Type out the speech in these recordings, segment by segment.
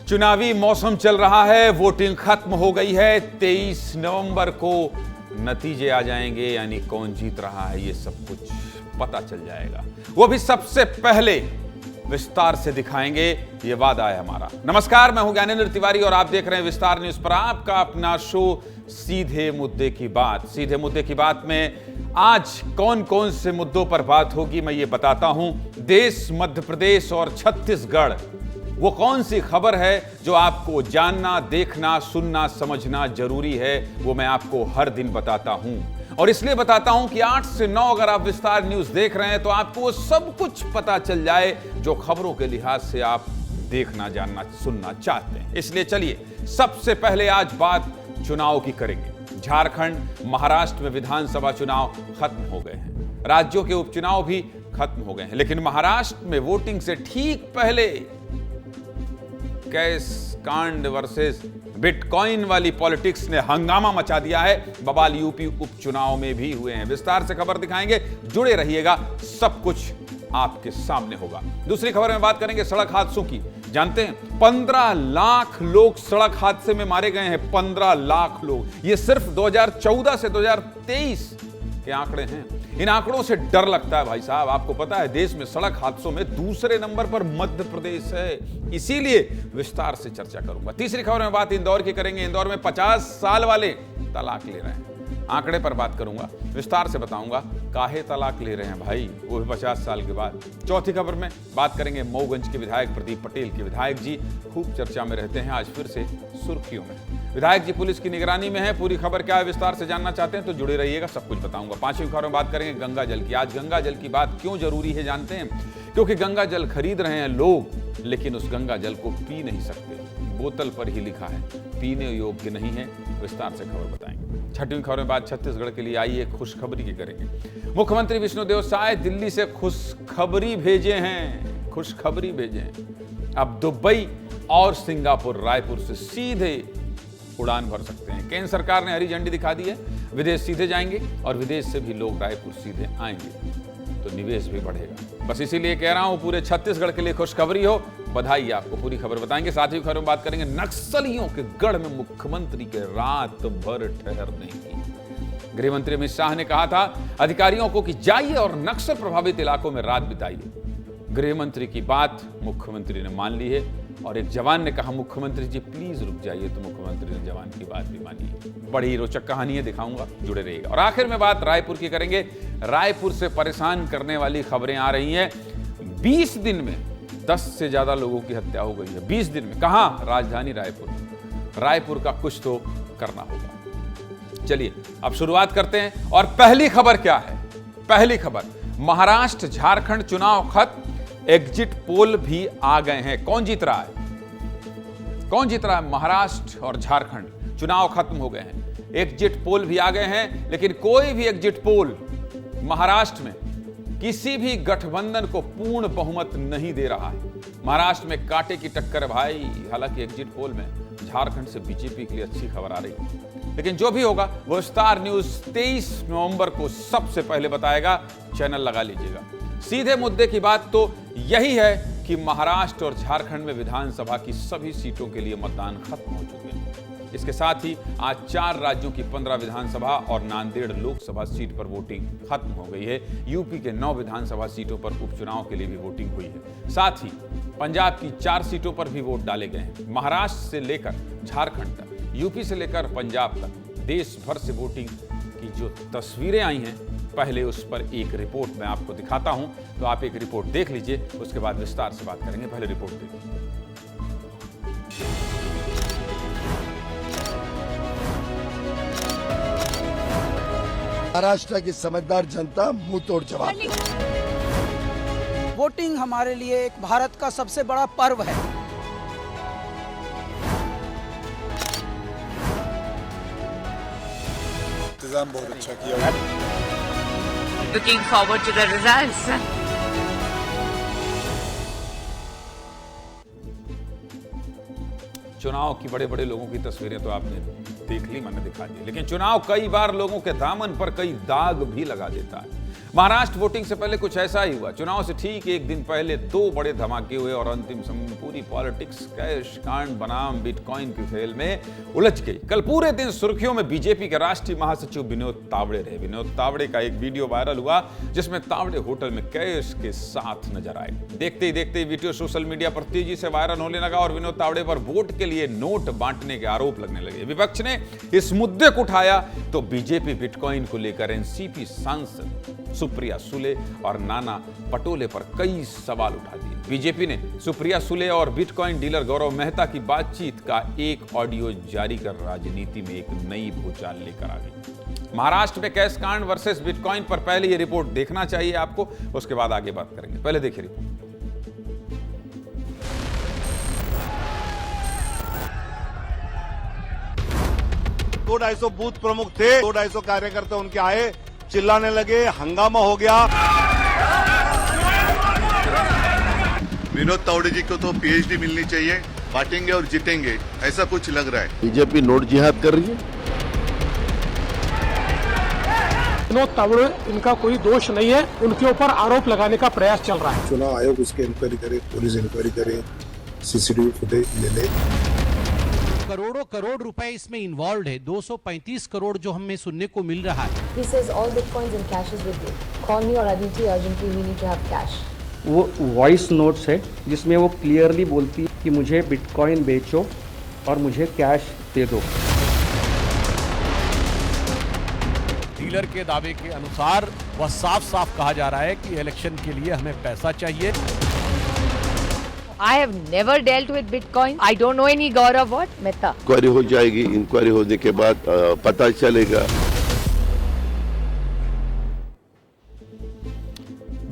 चुनावी मौसम चल रहा है, वोटिंग खत्म हो गई है। 23 नवंबर को नतीजे आ जाएंगे, यानी कौन जीत रहा है ये सब कुछ पता चल जाएगा। वो भी सबसे पहले विस्तार से दिखाएंगे, ये वादा है हमारा। नमस्कार, मैं हूं ज्ञानेंद्र तिवारी और आप देख रहे हैं विस्तार न्यूज पर आपका अपना शो सीधे मुद्दे की बात। सीधे मुद्दे की बात में आज कौन कौन से मुद्दों पर बात होगी मैं ये बताता हूं। देश, मध्य प्रदेश और छत्तीसगढ़, वो कौन सी खबर है जो आपको जानना, देखना, सुनना, समझना जरूरी है, वो मैं आपको हर दिन बताता हूं। और इसलिए बताता हूं कि 8 से 9 अगर आप विस्तार न्यूज देख रहे हैं तो आपको वो सब कुछ पता चल जाए जो खबरों के लिहाज से आप देखना, जानना, सुनना चाहते हैं। इसलिए चलिए सबसे पहले आज बात चुनाव की करेंगे। झारखंड, महाराष्ट्र में विधानसभा चुनाव खत्म हो गए हैं, राज्यों के उपचुनाव भी खत्म हो गए हैं, लेकिन महाराष्ट्र में वोटिंग से ठीक पहले कैश कांड वर्सेस बिटकॉइन वाली पॉलिटिक्स ने हंगामा मचा दिया है। बवाल यूपी उपचुनाव में भी हुए हैं। विस्तार से खबर दिखाएंगे, जुड़े रहिएगा, सब कुछ आपके सामने होगा। दूसरी खबर में बात करेंगे सड़क हादसों की। जानते हैं 15 लाख लोग सड़क हादसे में मारे गए हैं। 15 लाख लोग, ये सिर्फ 2014 से 2023 के आंकड़े हैं। इन आंकड़ों से डर लगता है भाई साहब। आपको पता है देश में सड़क हादसों में दूसरे नंबर पर मध्य प्रदेश है, इसीलिए विस्तार से चर्चा करूंगा। तीसरी खबर में बात इंदौर की करेंगे। इंदौर में 50 साल वाले तलाक ले रहे हैं, आंकड़े पर बात करूंगा, विस्तार से बताऊंगा काहे तलाक ले रहे हैं भाई, वो भी 50 साल के बाद। चौथी खबर में बात करेंगे मऊगंज के विधायक प्रदीप पटेल के। विधायक जी खूब चर्चा में रहते हैं, आज फिर से सुर्खियों में। विधायक जी पुलिस की निगरानी में है। पूरी खबर क्या है विस्तार से जानना चाहते हैं तो जुड़े रहिएगा, सब कुछ बताऊंगा। पांचवी खबर में बात करेंगे गंगा जल की। आज गंगा जल की बात क्यों जरूरी है जानते हैं? क्योंकि गंगा जल खरीद रहे हैं लोग, लेकिन उस गंगा जल को पी नहीं सकते। बोतल पर ही लिखा है पीने योग्य नहीं है। विस्तार से खबर बताएंगे। छठवीं खबर में बात छत्तीसगढ़ के लिए आई एक खुशखबरी की करेंगे। मुख्यमंत्री विष्णुदेव साय दिल्ली से खुशखबरी भेजे हैं, खुशखबरी भेजे हैं। अब दुबई और सिंगापुर, रायपुर से सीधे उड़ान भर सकते हैं। केंद्र सरकार ने हरी झंडी दिखा दी है, विदेश सीधे जाएंगे और विदेश से भी लोग रायपुर सीधे आएंगे, तो निवेश भी बढ़ेगा। बस इसीलिए कह रहा हूं पूरे छत्तीसगढ़ के लिए खुशखबरी हो। बधाई, आपको पूरी खबर बताएंगे। साथ ही खबर में बात करेंगे नक्सलियों के गढ़ में मुख्यमंत्री के रात भर ठहरने की। गृह मंत्री अमित शाह ने कहा था अधिकारियों को कि जाइए और नक्सल प्रभावित इलाकों में रात बिताइए। गृह मंत्री की बात मुख्यमंत्री ने मान ली है और एक जवान ने कहा मुख्यमंत्री जी प्लीज रुक जाइए, तो मुख्यमंत्री ने जवान की बात भी मानी। बड़ी रोचक कहानी है, दिखाऊंगा, जुड़े रहिएगा। और आखिर में बात रायपुर की करेंगे। रायपुर से परेशान करने वाली खबरें आ रही हैं। 20 दिन में 10 से ज्यादा लोगों की हत्या हो गई है। 20 दिन में। कहां? राजधानी रायपुर। रायपुर का कुछ तो करना होगा। चलिए अब शुरुआत करते हैं। और पहली खबर क्या है? पहली खबर, महाराष्ट्र झारखंड चुनाव खत्म, एग्जिट पोल भी आ गए हैं। कौन जीत रहा है? कौन जीत रहा है? महाराष्ट्र और झारखंड चुनाव खत्म हो गए हैं, एग्जिट पोल भी आ गए हैं। लेकिन कोई भी एग्जिट पोल महाराष्ट्र में किसी भी गठबंधन को पूर्ण बहुमत नहीं दे रहा है। महाराष्ट्र में कांटे की टक्कर है भाई। हालांकि एग्जिट पोल में झारखंड से बीजेपी के लिए अच्छी खबर आ रही है, लेकिन जो भी होगा वो स्टार न्यूज 23 नवंबर को सबसे पहले बताएगा। चैनल लगा लीजिएगा। सीधे मुद्दे की बात तो यही है कि महाराष्ट्र और झारखंड में विधानसभा की सभी सीटों के लिए मतदान खत्म हो चुके हैं। इसके साथ ही आज 4 राज्यों की 15 विधानसभा और नांदेड़ लोकसभा सीट पर वोटिंग खत्म हो गई है। यूपी के 9 विधानसभा सीटों पर उपचुनाव के लिए भी वोटिंग हुई है। साथ ही पंजाब की 4 सीटों पर भी वोट डाले गए हैं। महाराष्ट्र से लेकर झारखंड तक, यूपी से लेकर पंजाब तक देश भर से वोटिंग की जो तस्वीरें आई हैं, पहले उस पर एक रिपोर्ट मैं आपको दिखाता हूं, तो आप एक रिपोर्ट देख लीजिए, उसके बाद विस्तार से बात करेंगे। पहले रिपोर्ट देखिए। महाराष्ट्र की समझदार जनता मुंह तोड़ जवाब। वोटिंग हमारे लिए एक भारत का सबसे बड़ा पर्व है। इंतजाम बहुत अच्छा किया। Looking forward to the results. चुनाव की बड़े बड़े लोगों की तस्वीरें तो आपने देख ली, मैंने दिखा दी, लेकिन चुनाव कई बार लोगों के दामन पर कई दाग भी लगा देता है। महाराष्ट्र वोटिंग से पहले कुछ ऐसा ही हुआ। चुनाव से ठीक एक दिन पहले दो बड़े धमाके हुए और अंतिम समय में पूरी पॉलिटिक्स कैश कांड बनाम बिटकॉइन के खेल में उलझ गई। कल पूरे दिन सुर्खियों में बीजेपी के राष्ट्रीय महासचिव विनोद तावड़े रहे। विनोद तावड़े का एक वीडियो वायरल हुआ जिसमें तावड़े होटल में कैश के साथ नजर आए। देखते ही देखते वीडियो सोशल मीडिया पर तेजी से वायरल होने लगा और विनोद तावड़े पर वोट के लिए नोट बांटने के आरोप लगने लगे। विपक्ष ने इस मुद्दे को उठाया तो बीजेपी बिटकॉइन को लेकर एनसीपी सांसद सुप्रिया सुले और नाना पटोले पर कई सवाल उठा दिए। बीजेपी ने सुप्रिया सुले और बिटकॉइन डीलर गौरव मेहता की बातचीत का एक ऑडियो जारी कर राजनीति में एक नई भूचाल लेकर आ गई। महाराष्ट्र में कैश कांड वर्सेस बिटकॉइन पर पहले ये रिपोर्ट देखना चाहिए आपको, उसके बाद आगे बात करेंगे। पहले देखिए रिपोर्ट। 200-250 बूथ प्रमुख थे, 200-250 कार्यकर्ता उनके आए, चिल्लाने लगे, हंगामा हो गया। विनोद तावड़े जी को तो पीएचडी मिलनी चाहिए, बांटेंगे और जीतेंगे, ऐसा कुछ लग रहा है। बीजेपी नोट जिहाद कर रही है। विनोद तावड़े इनका कोई दोष नहीं है, उनके ऊपर आरोप लगाने का प्रयास चल रहा है। चुनाव आयोग उसकी इंक्वायरी करे, पुलिस इंक्वायरी करे, सीसीटीवी फुटेज ले ले। करोड़ों करोड़ रुपए इसमें इन्वॉल्व है। 235 करोड़ जो हमें सुनने को मिल रहा है। He says all bitcoins and cash is with you. Call me or Aditi urgently. We need to have cash. वो वॉइस नोट्स है जिसमें वो क्लियरली बोलती है कि मुझे बिटकॉइन बेचो और मुझे कैश दे दो। डीलर के दावे के अनुसार वह साफ साफ कहा जा रहा है कि इलेक्शन के लिए हमें पैसा चाहिए। I have never dealt with Bitcoin. I don't know any Gaurav what? Mehta. Inquiry हो जाएगी, इंक्वायरी होने के बाद पता चलेगा।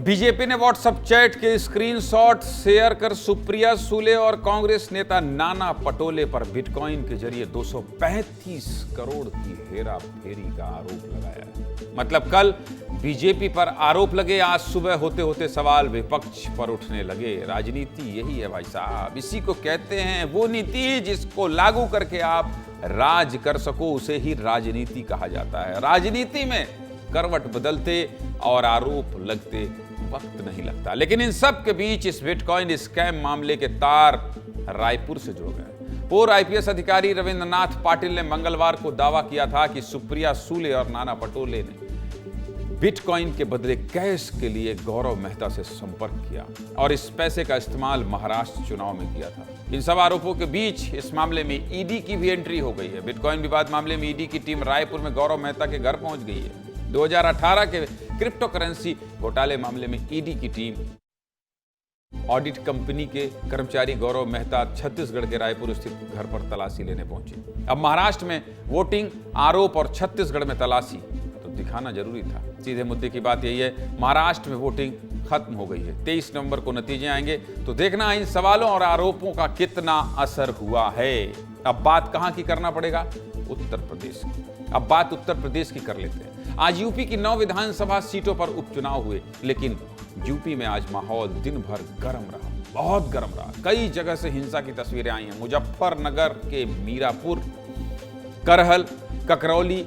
बीजेपी ने व्हाट्सएप चैट के स्क्रीनशॉट शेयर कर सुप्रिया सुले और कांग्रेस नेता नाना पटोले पर बिटकॉइन के जरिए 235 करोड़ की हेरा फेरी का आरोप लगाया है। मतलब कल बीजेपी पर आरोप लगे, आज सुबह होते होते सवाल विपक्ष पर उठने लगे। राजनीति यही है भाई साहब, इसी को कहते हैं वो नीति जिसको लागू करके आप राज कर सको, उसे ही राजनीति कहा जाता है। राजनीति में करवट बदलते और आरोप लगते वक्त नहीं लगता। लेकिन इन सब के बीच इस बिटकॉइन स्कैम मामले के तार रायपुर से जुड़ गए। पूर्व आईपीएस अधिकारी रविंद्रनाथ पाटिल ने मंगलवार को दावा किया था कि सुप्रिया सुले और नाना पटोले ने बिटकॉइन के बदले कैश के लिए गौरव मेहता से संपर्क किया और इस पैसे का इस्तेमाल महाराष्ट्र चुनाव में किया था। इन सब आरोपों के बीच इस मामले में ईडी की भी एंट्री हो गई है। बिटकॉइन विवाद मामले में ईडी की टीम रायपुर में गौरव मेहता के घर पहुंच गई है। 2018 के क्रिप्टो करेंसी घोटाले मामले में ईडी की टीम ऑडिट कंपनी के कर्मचारी गौरव मेहता छत्तीसगढ़ के रायपुर स्थित घर पर तलाशी लेने पहुंचे। अब महाराष्ट्र में वोटिंग आरोप और छत्तीसगढ़ में तलाशी तो दिखाना जरूरी था। सीधे मुद्दे की बात यही है, महाराष्ट्र में वोटिंग खत्म हो गई है। 23 नवंबर को नतीजे आएंगे तो देखना इन सवालों और आरोपों का कितना असर हुआ है। अब बात कहां की करना पड़ेगा? उत्तर प्रदेश की। अब बात उत्तर प्रदेश की कर लेते हैं। आज यूपी की 9 विधानसभा सीटों पर उपचुनाव हुए, लेकिन यूपी में आज माहौल दिन भर गर्म रहा, बहुत गर्म रहा। कई जगह से हिंसा की तस्वीरें आई हैं। मुजफ्फरनगर के मीरापुर, करहल, ककरौली,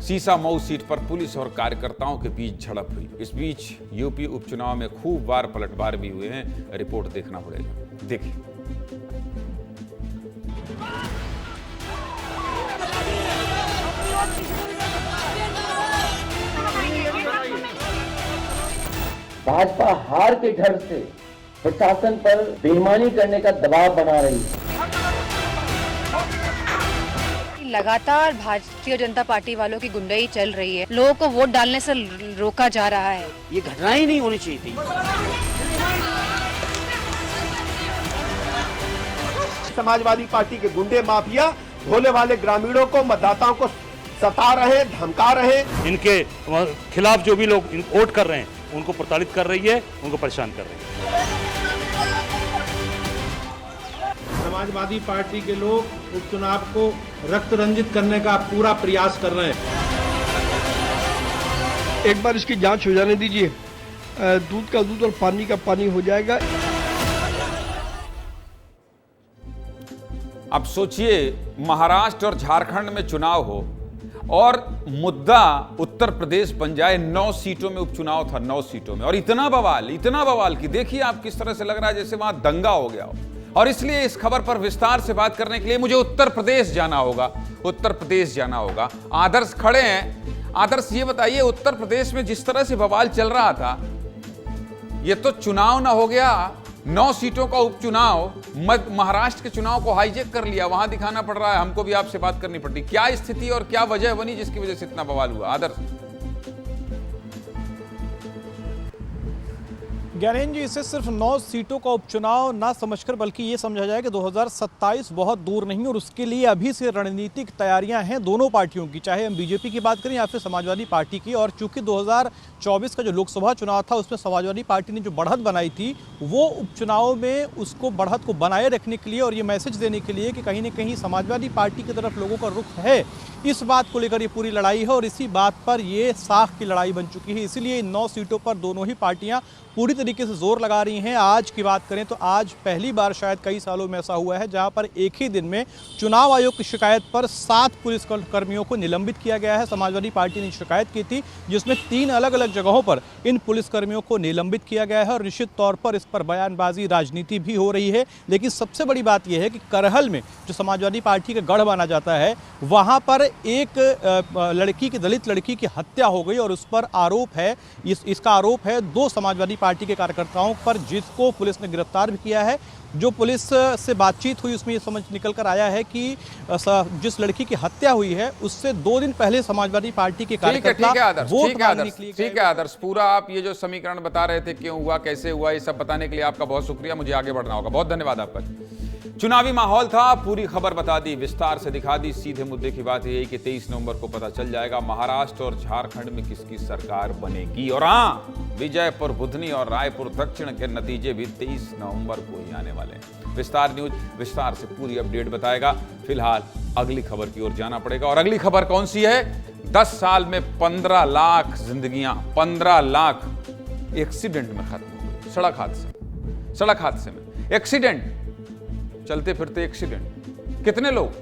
सीसामऊ सीट पर पुलिस और कार्यकर्ताओं के बीच झड़प हुई। इस बीच यूपी उपचुनाव में खूब बार पलटवार भी हुए हैं। रिपोर्ट देखना पड़ेगा, देखिए। भाजपा हार के डर से प्रशासन पर बेईमानी करने का दबाव बना रही है। लगातार भारतीय जनता पार्टी वालों की गुंडाई चल रही है। लोगों को वोट डालने से रोका जा रहा है। ये घटना ही नहीं होनी चाहिए थी। समाजवादी पार्टी के गुंडे माफिया भोले वाले ग्रामीणों को, मतदाताओं को सता रहे, धमका रहे। इनके खिलाफ जो भी लोग वोट कर रहे हैं उनको प्रताड़ित कर रही है, उनको परेशान कर रही है। समाजवादी पार्टी के लोग उपचुनाव को रक्त रंजित करने का पूरा प्रयास कर रहे हैं। एक बार इसकी जांच हो जाने दीजिए, दूध का दूध और पानी का पानी हो जाएगा। अब सोचिए, महाराष्ट्र और झारखंड में चुनाव हो और मुद्दा उत्तर प्रदेश बन जाए। 9 सीटों में उपचुनाव था, 9 सीटों में, और इतना बवाल कि देखिए आप किस तरह से लग रहा है जैसे वहां दंगा हो गया हो। और इसलिए इस खबर पर विस्तार से बात करने के लिए मुझे उत्तर प्रदेश जाना होगा। आदर्श खड़े हैं। आदर्श, ये बताइए, उत्तर प्रदेश में जिस तरह से बवाल चल रहा था, ये तो चुनाव ना हो गया, 9 सीटों का उपचुनाव, महाराष्ट्र के चुनाव को हाईजेक कर लिया, वहां दिखाना पड़ रहा है। हमको भी आपसे बात करनी पड़ती। क्या स्थिति और क्या वजह बनी जिसकी वजह से इतना बवाल हुआ? आदर्श। ज्ञानेंद्र जी, इसे सिर्फ 9 सीटों का उपचुनाव ना समझकर बल्कि ये समझा जाए कि 2027 बहुत दूर नहीं, और उसके लिए अभी से रणनीतिक तैयारियां हैं दोनों पार्टियों की, चाहे हम बीजेपी की बात करें या फिर समाजवादी पार्टी की। और चूंकि 2024 का जो लोकसभा चुनाव था उसमें समाजवादी पार्टी ने जो बढ़त बनाई थी, वो उपचुनाव में उसको बढ़त को बनाए रखने के लिए और ये मैसेज देने के लिए कि कहीं ना कहीं समाजवादी पार्टी की तरफ लोगों का रुख है, इस बात को लेकर ये पूरी लड़ाई है और इसी बात पर ये साख की लड़ाई बन चुकी है। इसीलिए इन 9 सीटों पर दोनों ही पार्टियां पूरी तरीके से जोर लगा रही हैं। आज की बात करें तो आज पहली बार शायद कई सालों में ऐसा हुआ है जहां पर एक ही दिन में चुनाव आयोग की शिकायत पर 7 पुलिस कर्मियों को निलंबित किया गया है। समाजवादी पार्टी ने शिकायत की थी जिसमें 3 अलग अलग जगहों पर इन पुलिस कर्मियों को निलंबित किया गया है और निश्चित तौर पर इस पर बयानबाजी, राजनीति भी हो रही है। लेकिन सबसे बड़ी बात यह है कि करहल में जो समाजवादी पार्टी का गढ़ माना जाता है, वहां पर एक लड़की की, दलित लड़की की हत्या हो गई और उस पर आरोप है, इसका आरोप है 2 समाजवादी पार्टी के कार्यकर्ताओं पर, जिसको पुलिस ने गिरफ्तार भी किया है। जो पुलिस से बातचीत हुई उसमें ये समझ निकल कर आया है कि जिस लड़की की हत्या हुई है उससे 2 दिन पहले समाजवादी पार्टी के कार्यकर्ता वोट मांगने के लिए। ठीक है आदर्श, पूरा आप ये जो समीकरण बता रहे थे, क्यों हुआ, कैसे हुआ, ये सब बताने के लिए आपका बहुत शुक्रिया। मुझे आगे बढ़ना होगा, बहुत धन्यवाद आपका। चुनावी माहौल था, पूरी खबर बता दी, विस्तार से दिखा दी। सीधे मुद्दे की बात यही कि 23 नवंबर को पता चल जाएगा महाराष्ट्र और झारखंड में किसकी सरकार बनेगी। और हाँ, विजयपुर, बुधनी और रायपुर दक्षिण के नतीजे भी 23 नवंबर को ही आने वाले हैं। विस्तार न्यूज विस्तार से पूरी अपडेट बताएगा। फिलहाल अगली खबर की ओर जाना पड़ेगा, और अगली खबर कौन सी है? 10 साल में 15 लाख जिंदगियां, 15 लाख एक्सीडेंट में खत्म हो गई। सड़क हादसे में एक्सीडेंट, चलते फिरते एक्सीडेंट। कितने लोग?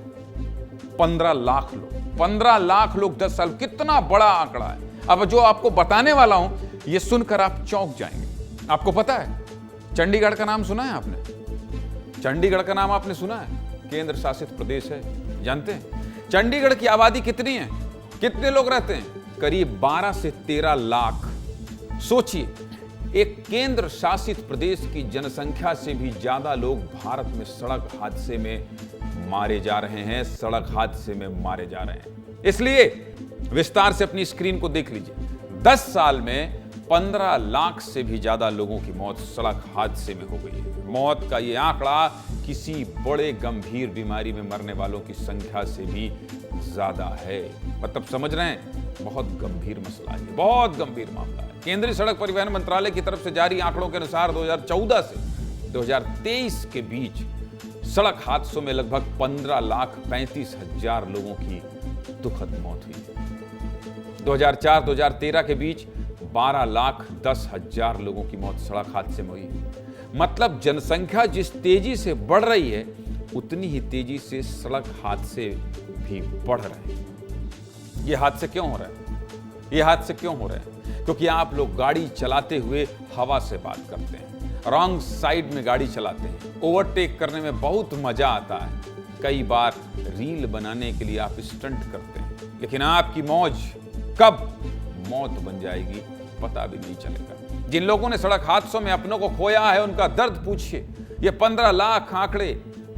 15 लाख लोग। 15 लाख लोग 10 साल, कितना बड़ा आंकड़ा है। अब जो आपको बताने वाला हूं, ये सुनकर आप चौंक जाएंगे। आपको पता है, चंडीगढ़ का नाम सुना है आपने? चंडीगढ़ का नाम आपने सुना है? केंद्र शासित प्रदेश है, जानते हैं चंडीगढ़ की आबादी कितनी है? कितने लोग रहते हैं? करीब 12 से 13 लाख। सोचिए, एक केंद्र शासित प्रदेश की जनसंख्या से भी ज्यादा लोग भारत में सड़क हादसे में मारे जा रहे हैं, सड़क हादसे में मारे जा रहे हैं। इसलिए विस्तार से अपनी स्क्रीन को देख लीजिए। 10 साल में 15 लाख से भी ज्यादा लोगों की मौत सड़क हादसे में हो गई है। मौत का ये आंकड़ा किसी बड़े गंभीर बीमारी में मरने वालों की संख्या से भी ज्यादा है। मतलब समझ रहे हैं, बहुत गंभीर मसला है, बहुत गंभीर मामला है। केंद्रीय सड़क परिवहन मंत्रालय की तरफ से जारी आंकड़ों के अनुसार 2014 से 2023 के बीच सड़क हादसों में लगभग 15,35,000 लोगों की दुखद मौत हुई। 2004-2013 के बीच 12,10,000 लोगों की मौत सड़क हादसे में हुई। मतलब जनसंख्या जिस तेजी से बढ़ रही है, उतनी ही तेजी से सड़क हादसे भी बढ़ रहे हैं। ये हादसे क्यों हो रहे हैं? ये हादसे क्यों हो रहे हैं? क्योंकि आप लोग गाड़ी चलाते हुए हवा से बात करते हैं, रॉन्ग साइड में गाड़ी चलाते हैं, ओवरटेक करने में बहुत मजा आता है। कई बार रील बनाने के लिए आप स्टंट करते हैं, लेकिन आपकी मौज कब मौत बन जाएगी पता भी नहीं चलेगा। जिन लोगों ने सड़क हादसों में अपनों को खोया है, उनका दर्द पूछिए। ये 15 लाख आंकड़े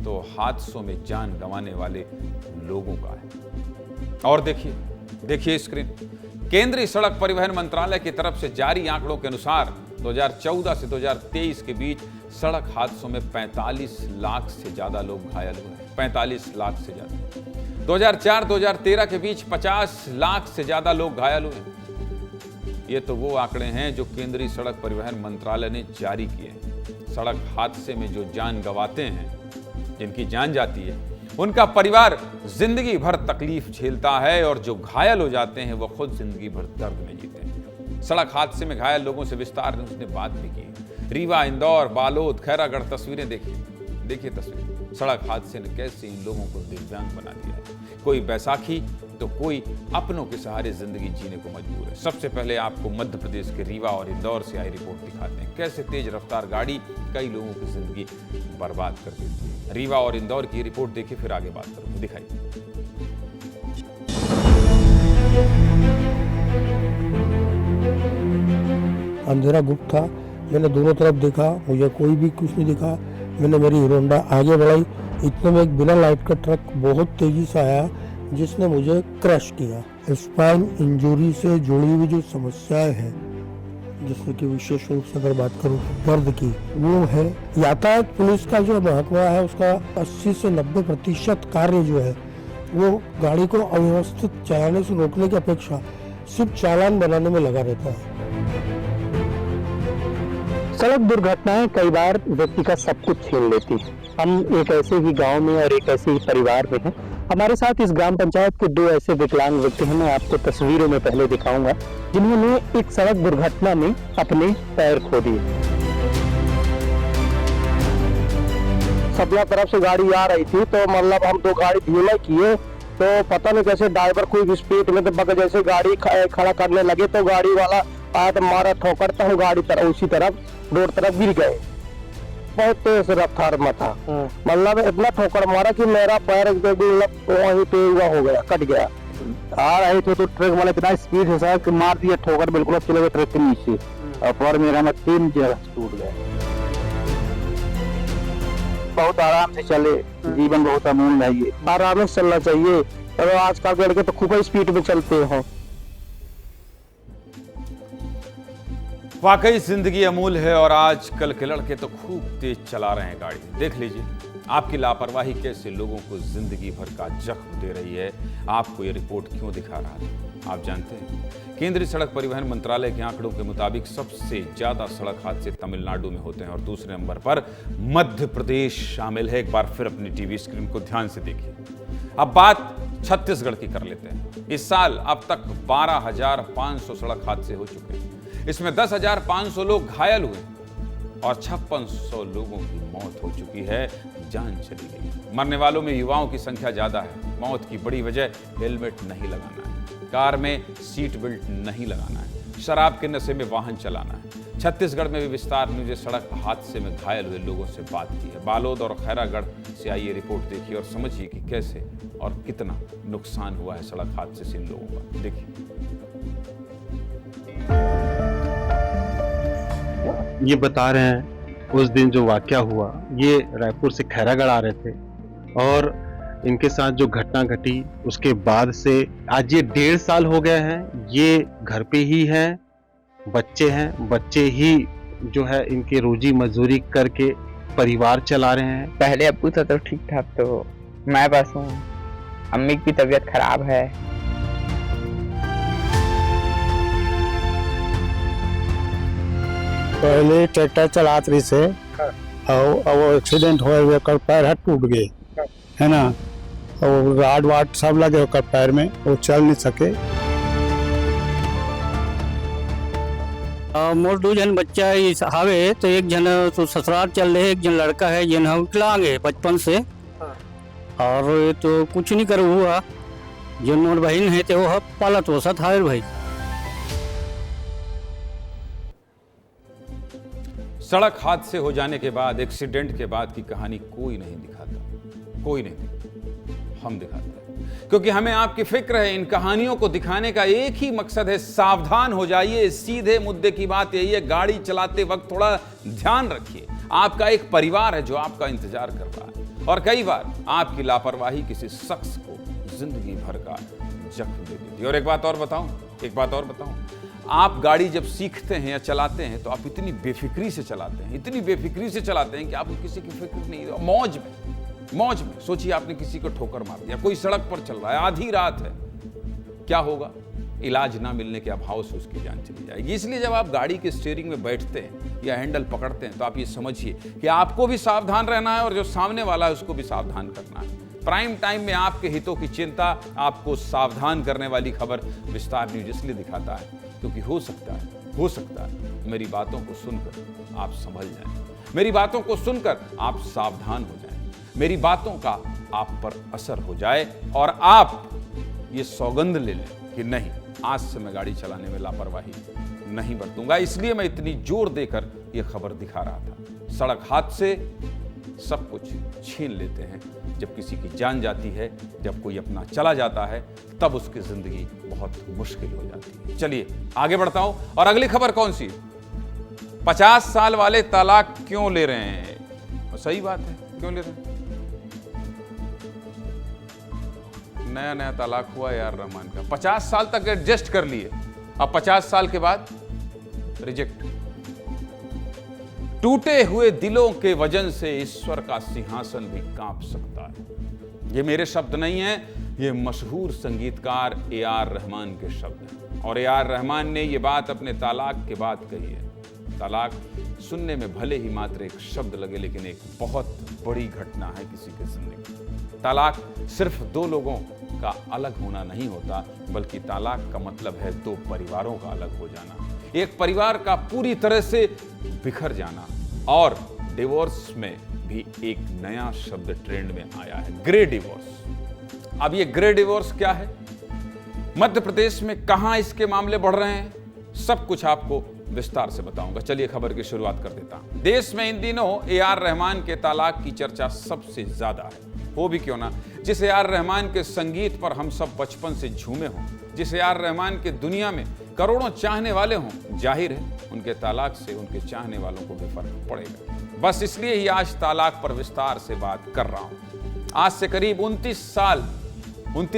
तो हादसों में जान गंवाने वाले लोगों का है। और देखिए स्क्रीन, केंद्रीय सड़क परिवहन मंत्रालय की तरफ से जारी आंकड़ों के अनुसार 2014 से 2023 के बीच सड़क हादसों में 45 लाख से ज्यादा लोग घायल हुए हैं। 45 लाख से ज्यादा। 2004-2013 के बीच 50 लाख से ज्यादा लोग घायल हुए। ये तो वो आंकड़े हैं जो केंद्रीय सड़क परिवहन मंत्रालय ने जारी किए। सड़क हादसे में जो जान गंवाते हैं, जिनकी जान जाती है, उनका परिवार जिंदगी भर तकलीफ झेलता है, और जो घायल हो जाते हैं वो खुद जिंदगी भर दर्द में जीते हैं। सड़क हादसे में घायल लोगों से विस्तार से उसने बात भी की। रीवा, इंदौर, बालोद, खैरागढ़, तस्वीरें देखिए तस्वीरें। सड़क हादसे ने कैसे इन लोगों को दिव्यांग बना दिया है। कोई बैसाखी तो कोई अपनों के सहारे जिंदगी जीने को मजबूर है। सबसे पहले आपको मध्य प्रदेश के रीवा और इंदौर से आई रिपोर्ट दिखाते हैं, कैसे तेज रफ्तार गाड़ी कई लोगों की जिंदगी बर्बाद कर देती है। रीवा और इंदौर की रिपोर्ट देखिए, फिर आगे बात करूंगा। दिखाइए। अंधेरा गुप्त था, मैंने दोनों तरफ देखा, मुझे कोई भी कुछ नहीं दिखा। मैंने मेरी हीरो होंडा आगे बढ़ाई, इतने में एक बिना लाइट का ट्रक बहुत तेजी से आया जिसने मुझे क्रैश किया। स्पाइन इंजरी से जुड़ी हुई जो समस्याएं हैं, जिसमें कि विशेष रूप से अगर बात करूं दर्द की, वो है यातायात पुलिस का जो महकमा है उसका 80 से 90% कार्य जो है वो गाड़ी को अव्यवस्थित चलाने से रोकने की अपेक्षा सिर्फ चालान बनाने में लगा रहता है। सड़क दुर्घटनाएं कई बार व्यक्ति का सब कुछ छीन लेती है। हम एक ऐसे ही गांव में और एक ऐसे ही परिवार में हैं। हमारे साथ इस ग्राम पंचायत के दो ऐसे विकलांग व्यक्ति हैं, मैं आपको तस्वीरों में पहले दिखाऊंगा, जिन्होंने एक सड़क दुर्घटना में अपने पैर खो दिए। सपना तरफ से गाड़ी आ रही थी, तो मतलब हम दो गाड़ी धीमा किए, तो पता नहीं कैसे ड्राइवर कोई स्पीड में तो जैसे गाड़ी खड़ा करने लगे तो गाड़ी वाला आया तो मारा ठोकर, तो हम गाड़ी तरफ उसी तरफ रोड तरफ गिर गए। बहुत तेज रफ्तार में था, मतलब इतना ठोकर मारा कि मेरा पैर वहीं पे हुआ हो गया, कट गया। आ रहे थे तो ट्रक वाला इतना स्पीड है सर कि मार दिया ठोकर, बिल्कुल चले गए ट्रक के नीचे और पैर मेरा में 3 जगह टूट गया। बहुत आराम से चले, जीवन बहुत अमूल्य है, ये आराम से चलना चाहिए। और आजकल के लड़के तो खूब स्पीड में चलते हैं। वाकई जिंदगी अमूल्य है और आजकल के लड़के तो खूब तेज चला रहे हैं गाड़ी। देख लीजिए आपकी लापरवाही कैसे लोगों को जिंदगी भर का जख्म दे रही है। आपको ये रिपोर्ट क्यों दिखा रहा है आप जानते हैं? केंद्रीय सड़क परिवहन मंत्रालय के आंकड़ों के मुताबिक सबसे ज्यादा सड़क हादसे तमिलनाडु में होते हैं और दूसरे नंबर पर मध्य प्रदेश शामिल है। एक बार फिर अपनी टीवी स्क्रीन को ध्यान से देखिए। अब बात छत्तीसगढ़ की कर लेते हैं। इस साल अब तक 12,500 सड़क हादसे हो चुके हैं। इसमें 10,500 लोग घायल हुए और 5600 लोगों की मौत हो चुकी है, जान चली गई। मरने वालों में युवाओं की संख्या ज्यादा है। मौत की बड़ी वजह हेलमेट नहीं लगाना है, कार में सीट बेल्ट नहीं लगाना है, शराब के नशे में वाहन चलाना है। छत्तीसगढ़ में भी विस्तार न्यूज़ सड़क हादसे में घायल हुए लोगों से बात की है। बालोद और खैरागढ़ से आई ये रिपोर्ट देखिए और समझिए कि कैसे और कितना नुकसान हुआ है सड़क हादसे से इन लोगों का। देखिए ये बता रहे हैं उस दिन जो वाकया हुआ, ये रायपुर से खैरागढ़ आ रहे थे और इनके साथ जो घटना घटी उसके बाद से आज ये 1.5 साल हो गए हैं। ये घर पे ही हैं, बच्चे हैं, बच्चे ही जो है इनके रोजी मजदूरी करके परिवार चला रहे हैं। पहले अब्बू तो ठीक ठाक, तो मैं बस हूँ, अम्मी की तबीयत खराब है। पहले ट्रैक्टर चलात रही से और वो एक्सीडेंट हुए कर पैर हाथ टूट गए है ना, और राड वाट सब लगे होकर पैर में, वो चल नहीं सके। मोर 2 जन बच्चा हवे, तो एक जन तो ससुराल चल रहे, एक जन लड़का है जन विकलांग है बचपन से, और ये तो कुछ नहीं कर हुआ। जन मोर बहन है तो वो पालत वसत हायर भाई। सड़क हादसे हो जाने के बाद, एक्सीडेंट के बाद की कहानी कोई नहीं दिखाता, कोई नहीं दिखाता, हम दिखाते हैं, क्योंकि हमें आपकी फिक्र है। इन कहानियों को दिखाने का एक ही मकसद है, सावधान हो जाइए। सीधे मुद्दे की बात यही है, गाड़ी चलाते वक्त थोड़ा ध्यान रखिए। आपका एक परिवार है जो आपका इंतजार कर रहा है और कई बार आपकी लापरवाही किसी शख्स को जिंदगी भर का जख्म दे देती है। और एक बात और बताऊं, आप गाड़ी जब सीखते हैं या चलाते हैं तो आप इतनी बेफिक्री से चलाते हैं, इतनी बेफिक्री से चलाते हैं कि आपको किसी की फिक्र नहीं। मौज में सोचिए आपने किसी को ठोकर मार दिया, कोई सड़क पर चल रहा है, आधी रात है, क्या होगा? इलाज ना मिलने के अभाव से उसकी जान चली जाएगी। इसलिए जब आप गाड़ी के स्टीयरिंग में बैठते हैं या हैंडल पकड़ते हैं तो आप ये समझिए कि आपको भी सावधान रहना है और जो सामने वाला है उसको भी सावधान करना है। प्राइम टाइम में आपके हितों की चिंता, आपको सावधान करने वाली खबर विस्तार न्यूज इसलिए दिखाता है क्योंकि हो सकता है मेरी बातों को सुनकर आप संभल जाएं, मेरी बातों को सुनकर आप सावधान हो जाएं। मेरी बातों का आप पर असर हो जाए और आप ये सौगंध ले लें कि नहीं, आज से मैं गाड़ी चलाने में लापरवाही नहीं बरतूंगा। इसलिए मैं इतनी जोर देकर यह खबर दिखा रहा था। सड़क हादसे सब कुछ छीन लेते हैं। जब किसी की जान जाती है, जब कोई अपना चला जाता है, तब उसकी जिंदगी बहुत मुश्किल हो जाती है। चलिए आगे बढ़ता हूं और अगली खबर कौन सी? 50 साल वाले तलाक क्यों ले रहे हैं? सही बात है, क्यों ले रहे हैं? नया नया तलाक हुआ यार रहमान का, 50 साल तक एडजस्ट कर लिए, अब 50 साल के बाद रिजेक्ट। टूटे हुए दिलों के वजन से ईश्वर का सिंहासन भी कांप सकता है। ये मेरे शब्द नहीं हैं, ये मशहूर संगीतकार ए.आर. रहमान के शब्द हैं। और ए.आर. रहमान ने ये बात अपने तलाक के बाद कही है। तलाक सुनने में भले ही मात्र एक शब्द लगे, लेकिन एक बहुत बड़ी घटना है किसी के जिंदगी। तलाक सिर्फ दो लोगों का अलग होना नहीं होता, बल्कि तलाक का मतलब है दो परिवारों का अलग हो जाना, एक परिवार का पूरी तरह से बिखर जाना। और डिवोर्स में भी एक नया शब्द ट्रेंड में आया है, ग्रे डिवोर्स। अब ये ग्रे डिवोर्स क्या है, मध्य प्रदेश में कहां इसके मामले बढ़ रहे हैं, सब कुछ आपको विस्तार से बताऊंगा। चलिए खबर की शुरुआत कर देता हूं। देश में इन दिनों ए.आर. रहमान के तलाक की चर्चा सबसे ज्यादा है। हो भी क्यों ना, जिस ए.आर. रहमान के संगीत पर हम सब बचपन से झूमे हों, जिस ए.आर. रहमान के दुनिया में करोड़ों चाहने वाले हों, जाहिर है उनके तलाक से उनके चाहने वालों को भी फर्क पड़ेगा। बस इसलिए ही आज तलाक पर विस्तार से बात कर रहा हूं। आज से करीब 29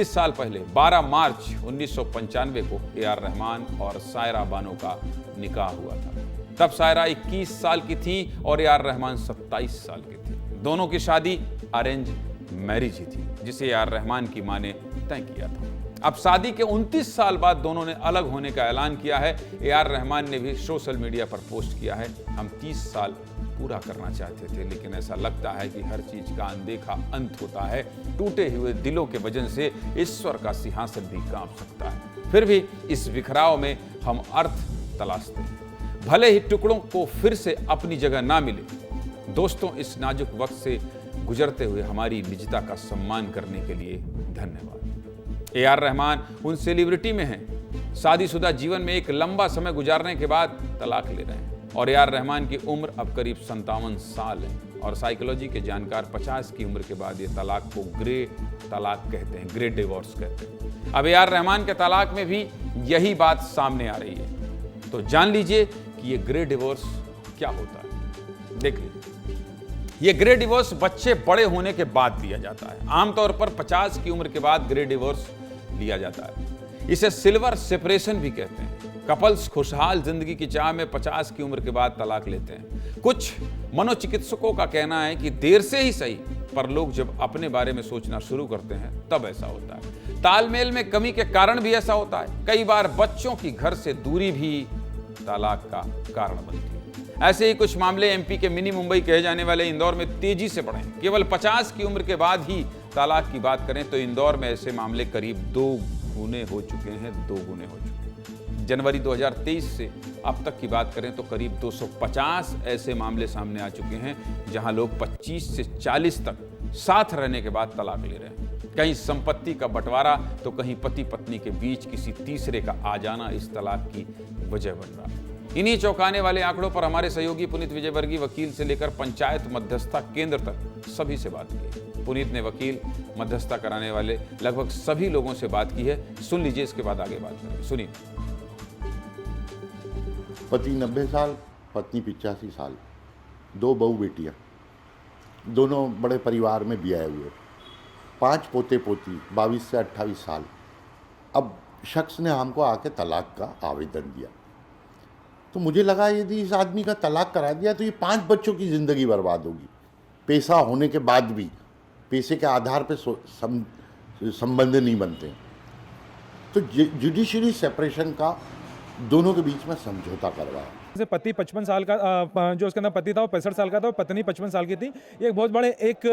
साल पहले 12 मार्च 1995 को ए.आर. रहमान और सायरा बानो का निकाह हुआ था। तब सायरा 21 साल की थी और ए.आर. रहमान 27 साल के थे। दोनों की शादी अरेंज मैरिज ही थी, जिसे ए.आर. रहमान की मां ने तय किया था। अब शादी के 29 साल बाद दोनों ने अलग होने का ऐलान किया है। ए.आर. रहमान ने भी सोशल मीडिया पर पोस्ट किया है, हम 30 साल पूरा करना चाहते थे, लेकिन ऐसा लगता है कि हर चीज का अनदेखा अंत होता है। टूटे हुए दिलों के वजन से ईश्वर का सिंहासन भी कांप सकता है। फिर भी इस बिखराव में हम अर्थ तलाशते हैं, भले ही टुकड़ों को फिर से अपनी जगह ना मिले। दोस्तों, इस नाजुक वक्त से गुजरते हुए हमारी निजता का सम्मान करने के लिए धन्यवाद। ए.आर. रहमान उन सेलिब्रिटी में हैं, शादीशुदा जीवन में एक लंबा समय गुजारने के बाद तलाक ले रहे हैं। और ए.आर. रहमान की उम्र अब करीब 57 साल है। और साइकोलॉजी के जानकार 50 की उम्र के बाद ये तलाक को ग्रे तलाक कहते हैं, ग्रे डिवोर्स कहते हैं। अब ए.आर. रहमान के तलाक में भी यही बात सामने आ रही है। तो जान लीजिए कि ये ग्रे डिवोर्स क्या होता है। देख लीजिए, ये ग्रे डिवोर्स बच्चे बड़े होने के बाद लिया जाता है। आमतौर पर 50 की उम्र के बाद ग्रे डिवोर्स लिया जाता है। इसे सिल्वर सेपरेशन भी कहते हैं। कपल्स खुशहाल जिंदगी की चाह में 50 की उम्र के बाद तलाक लेते हैं। कुछ मनोचिकित्सकों का कहना है कि देर से ही सही, पर लोग जब अपने बारे में सोचना शुरू करते हैं तब ऐसा होता है। तालमेल में कमी के कारण भी ऐसा होता है। कई बार बच्चों की घर से दूरी भी तलाक का कारण बनती है। ऐसे ही कुछ मामले एमपी के मिनी मुंबई कहे जाने वाले इंदौर में तेजी से बढ़े। केवल 50 की उम्र के बाद ही तलाक की बात करें तो इंदौर में ऐसे मामले करीब 2 गुने हो चुके हैं। जनवरी 2023 से अब तक की बात करें तो करीब 250 ऐसे मामले सामने आ चुके हैं, जहां लोग 25 से 40 तक साथ रहने के बाद तलाक ले रहे हैं। कहीं संपत्ति का बंटवारा तो कहीं पति पत्नी के बीच किसी तीसरे का आ जाना इस तलाक की वजह बन रहा है। इन्हीं चौंकाने वाले आंकड़ों पर हमारे सहयोगी पुनीत विजयवर्गीय वकील से लेकर पंचायत मध्यस्थता केंद्र तक सभी से बात की। पुनीत ने वकील, मध्यस्थता कराने वाले लगभग सभी लोगों से बात की है। सुन लीजिए, इसके बाद आगे बात करेंगे। सुनिए। पति 90 साल, पत्नी 85 साल, 2 बहू बेटियां, दोनों बड़े परिवार में ब्याए हुए, 5 पोते पोती, 22 से 28 साल। अब शख्स ने हमको आके तलाक का आवेदन दिया, तो मुझे लगा यदि इस आदमी का तलाक करा दिया तो ये 5 बच्चों की ज़िंदगी बर्बाद होगी। पैसा होने के बाद भी पैसे के आधार पे संबंध नहीं बनते। तो जुडिशरी सेपरेशन का दोनों के बीच में समझौता करवाया। जैसे पति 55 साल का जो उसके अंदर पति था वो 65 साल का था और पत्नी 55 साल की थी। ये एक बहुत बड़े एक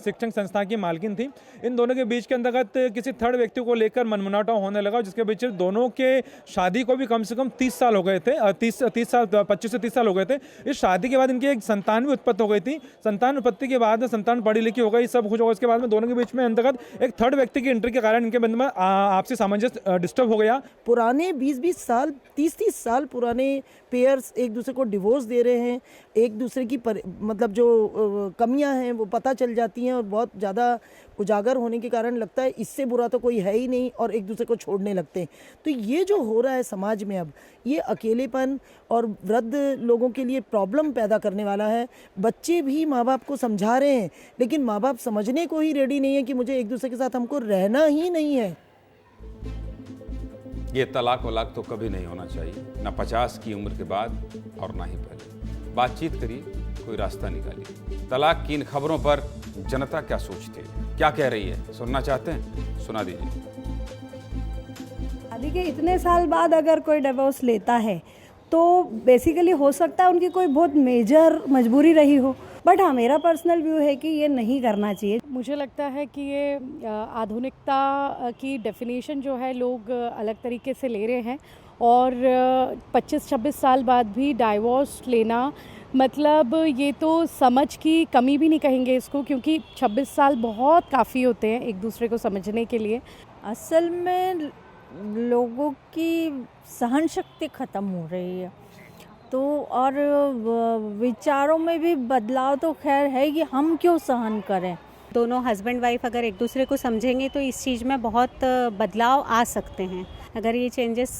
शिक्षण संस्था की मालकिन थी। इन दोनों के बीच के अंतर्गत किसी थर्ड व्यक्ति को लेकर मनमुटाव होने लगा, जिसके बीच दोनों के शादी को भी कम से कम 30 साल हो गए थे, 25 से 30 साल हो गए थे। इस शादी के बाद इनकी एक संतान भी उत्पत्ति हो गई थी। संतान उत्पत्ति के बाद संतान पढ़ी लिखी हो गई, सब कुछ हो गया। उसके बाद में दोनों के बीच में अंतर्गत एक थर्ड व्यक्ति की एंट्री के कारण इनके बंद में आपसी सामंजस्य डिस्टर्ब हो गया। पुराने 20-20 साल 30-30 साल पुराने पेयर्स एक दूसरे को डिवोर्स दे रहे हैं, एक दूसरे की मतलब जो कमियां हैं वो पता चल जाती हैं और बहुत ज़्यादा उजागर होने के कारण लगता है इससे बुरा तो कोई है ही नहीं और एक दूसरे को छोड़ने लगते हैं। तो ये जो हो रहा है समाज में अब, ये अकेलेपन और वृद्ध लोगों के लिए प्रॉब्लम पैदा करने वाला है। बच्चे भी माँ बाप को समझा रहे हैं, लेकिन माँ बाप समझने को ही रेडी नहीं है कि मुझे एक दूसरे के साथ हमको रहना ही नहीं है। ये तलाक वलाक तो कभी नहीं होना चाहिए, ना 50 की उम्र के बाद और ना ही पहले। बातचीत करिए, कोई रास्ता निकालिए। तलाक की इन खबरों पर जनता क्या सोचती है, क्या कह रही है, सुनना चाहते हैं? सुना दीजिए। शादी के इतने साल बाद अगर कोई डिवोर्स लेता है तो बेसिकली हो सकता है उनकी कोई बहुत मेजर मजबूरी रही हो, बट हाँ मेरा पर्सनल व्यू है कि ये नहीं करना चाहिए। मुझे लगता है कि ये आधुनिकता की डेफिनेशन जो है लोग अलग तरीके से ले रहे हैं और 25-26 साल बाद भी डाइवोर्स लेना, मतलब ये तो समझ की कमी भी नहीं कहेंगे इसको, क्योंकि 26 साल बहुत काफ़ी होते हैं एक दूसरे को समझने के लिए। असल में लोगों की सहन शक्ति ख़त्म हो रही है, तो और विचारों में भी बदलाव तो खैर है कि हम क्यों सहन करें। दोनों हस्बैंड वाइफ अगर एक दूसरे को समझेंगे तो इस चीज़ में बहुत बदलाव आ सकते हैं। अगर ये चेंजेस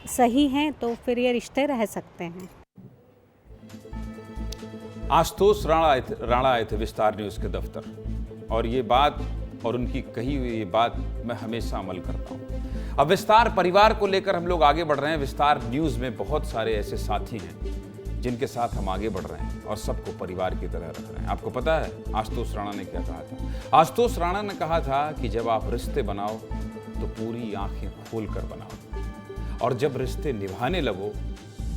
सही हैं तो फिर ये रिश्ते रह सकते हैं। आशुतोष राणा आए थे विस्तार न्यूज़ के दफ्तर, और ये बात और उनकी कही हुई ये बात मैं हमेशा अमल करता हूँ। अब विस्तार परिवार को लेकर हम लोग आगे बढ़ रहे हैं। विस्तार न्यूज़ में बहुत सारे ऐसे साथी हैं जिनके साथ हम आगे बढ़ रहे हैं और सबको परिवार की तरह रख रहे हैं। आपको पता है आशुतोष राणा ने क्या कहा था? आशुतोष राणा ने कहा था कि जब आप रिश्ते बनाओ तो पूरी आंखें खोल कर बनाओ, और जब रिश्ते निभाने लगो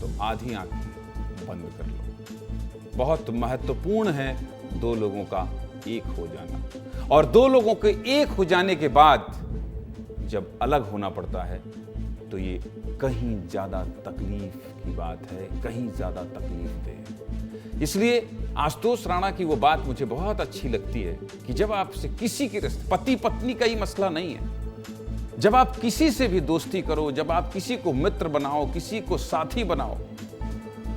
तो आधी आंखें बंद कर लो। बहुत महत्वपूर्ण है दो लोगों का एक हो जाना, और दो लोगों के एक हो जाने के बाद जब अलग होना पड़ता है तो ये कहीं ज्यादा तकलीफ की बात है, कहीं ज्यादा तकलीफ दे। इसलिए आशुतोष राणा की वो बात मुझे बहुत अच्छी लगती है कि जब आपसे किसी के रिश्ते, पति पत्नी का ही मसला नहीं है, जब आप किसी से भी दोस्ती करो, जब आप किसी को मित्र बनाओ, किसी को साथी बनाओ,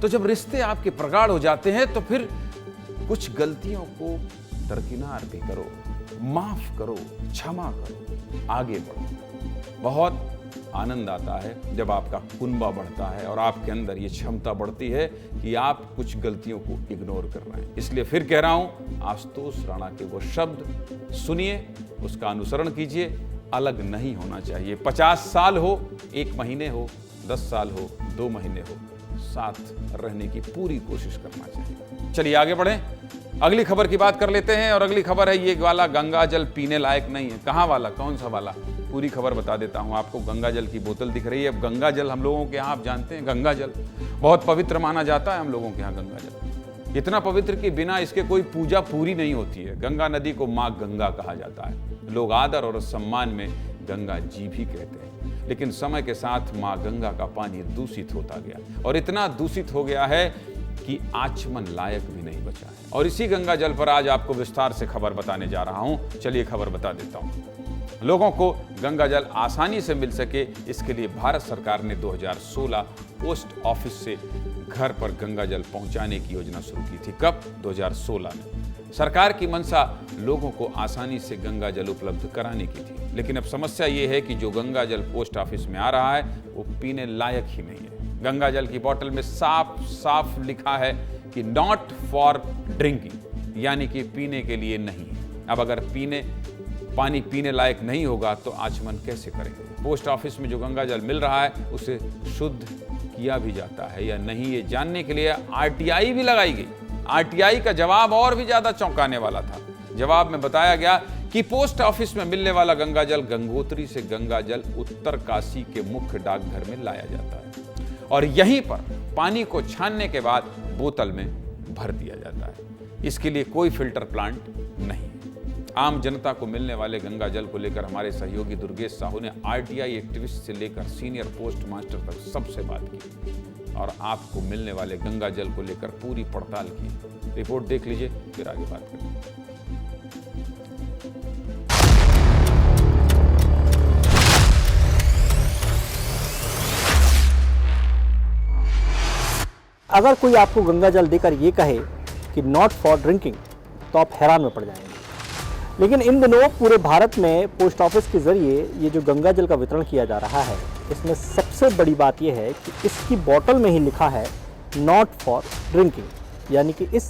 तो जब रिश्ते आपके प्रगाढ़ हो जाते हैं तो फिर कुछ गलतियों को दरकिनार भी करो, माफ करो, क्षमा करो, आगे बढ़ो। बहुत आनंद आता है जब आपका कुनबा बढ़ता है और आपके अंदर ये क्षमता बढ़ती है कि आप कुछ गलतियों को इग्नोर कर रहे हैं। इसलिए फिर कह रहा हूं, आशुतोष राणा के वो शब्द सुनिए, उसका अनुसरण कीजिए। अलग नहीं होना चाहिए। 50 साल हो, 1 महीने हो, 10 साल हो, 2 महीने हो, साथ रहने की पूरी कोशिश करना चाहिए। चलिए आगे बढ़ें, अगली खबर की बात कर लेते हैं। और अगली खबर है ये वाला, गंगा जल पीने लायक नहीं है। कहाँ वाला, कौन सा वाला? पूरी खबर बता देता हूँ आपको। गंगा जल की बोतल दिख रही है। अब गंगा जल हम लोगों के यहाँ, आप जानते हैं गंगा जल बहुत पवित्र माना जाता है हम लोगों के यहाँ। गंगा जल इतना पवित्र कि बिना इसके कोई पूजा पूरी नहीं होती है। गंगा नदी को माँ गंगा कहा जाता है। लोग आदर और सम्मान में गंगा जी भी कहते हैं, लेकिन समय के साथ माँ गंगा का पानी दूषित होता गया, और इतना दूषित हो गया है कि आचमन लायक भी नहीं बचा है। और इसी गंगा जल पर आज आपको विस्तार से खबर बताने जा रहा हूं। चलिए खबर बता देता हूं। लोगों को गंगा जल आसानी से मिल सके, इसके लिए भारत सरकार ने 2016 पोस्ट ऑफिस से घर पर गंगा जल पहुंचाने की योजना शुरू की थी। कब? 2016 में। सरकार की मंशा लोगों को आसानी से गंगा जल उपलब्ध कराने की थी, लेकिन अब समस्या ये है कि जो गंगा जल पोस्ट ऑफिस में आ रहा है वो पीने लायक ही नहीं है। गंगा जल की बोतल में साफ साफ लिखा है कि नॉट फॉर ड्रिंकिंग, यानी कि पीने के लिए नहीं। अब अगर पानी पीने लायक नहीं होगा तो आचमन कैसे करेंगे? पोस्ट ऑफिस में जो गंगा जल मिल रहा है उसे शुद्ध किया भी जाता है या नहीं, ये जानने के लिए आरटीआई भी लगाई गई। आरटीआई का जवाब और भी ज्यादा चौंकाने वाला था। जवाब में बताया गया कि पोस्ट ऑफिस में मिलने वाला गंगा जल गंगोत्री से गंगा जल उत्तर काशी के मुख्य डाकघर में लाया जाता है, और यहीं पर पानी को छानने के बाद बोतल में भर दिया जाता है। इसके लिए कोई फिल्टर प्लांट नहीं। आम जनता को मिलने वाले गंगा जल को लेकर हमारे सहयोगी दुर्गेश साहू ने आरटीआई एक्टिविस्ट से लेकर सीनियर पोस्ट मास्टर तक सबसे बात की और आपको मिलने वाले गंगा जल को लेकर पूरी पड़ताल की। रिपोर्ट देख लीजिए, फिर आगे बात करेंगे। अगर कोई आपको गंगा जल देकर ये कहे कि नॉट फॉर ड्रिंकिंग, तो आप हैरान में पड़ जाएंगे। लेकिन इन दिनों पूरे भारत में पोस्ट ऑफिस के ज़रिए ये जो गंगा जल का वितरण किया जा रहा है, इसमें सबसे बड़ी बात यह है कि इसकी बोतल में ही लिखा है नॉट फॉर ड्रिंकिंग, यानी कि इस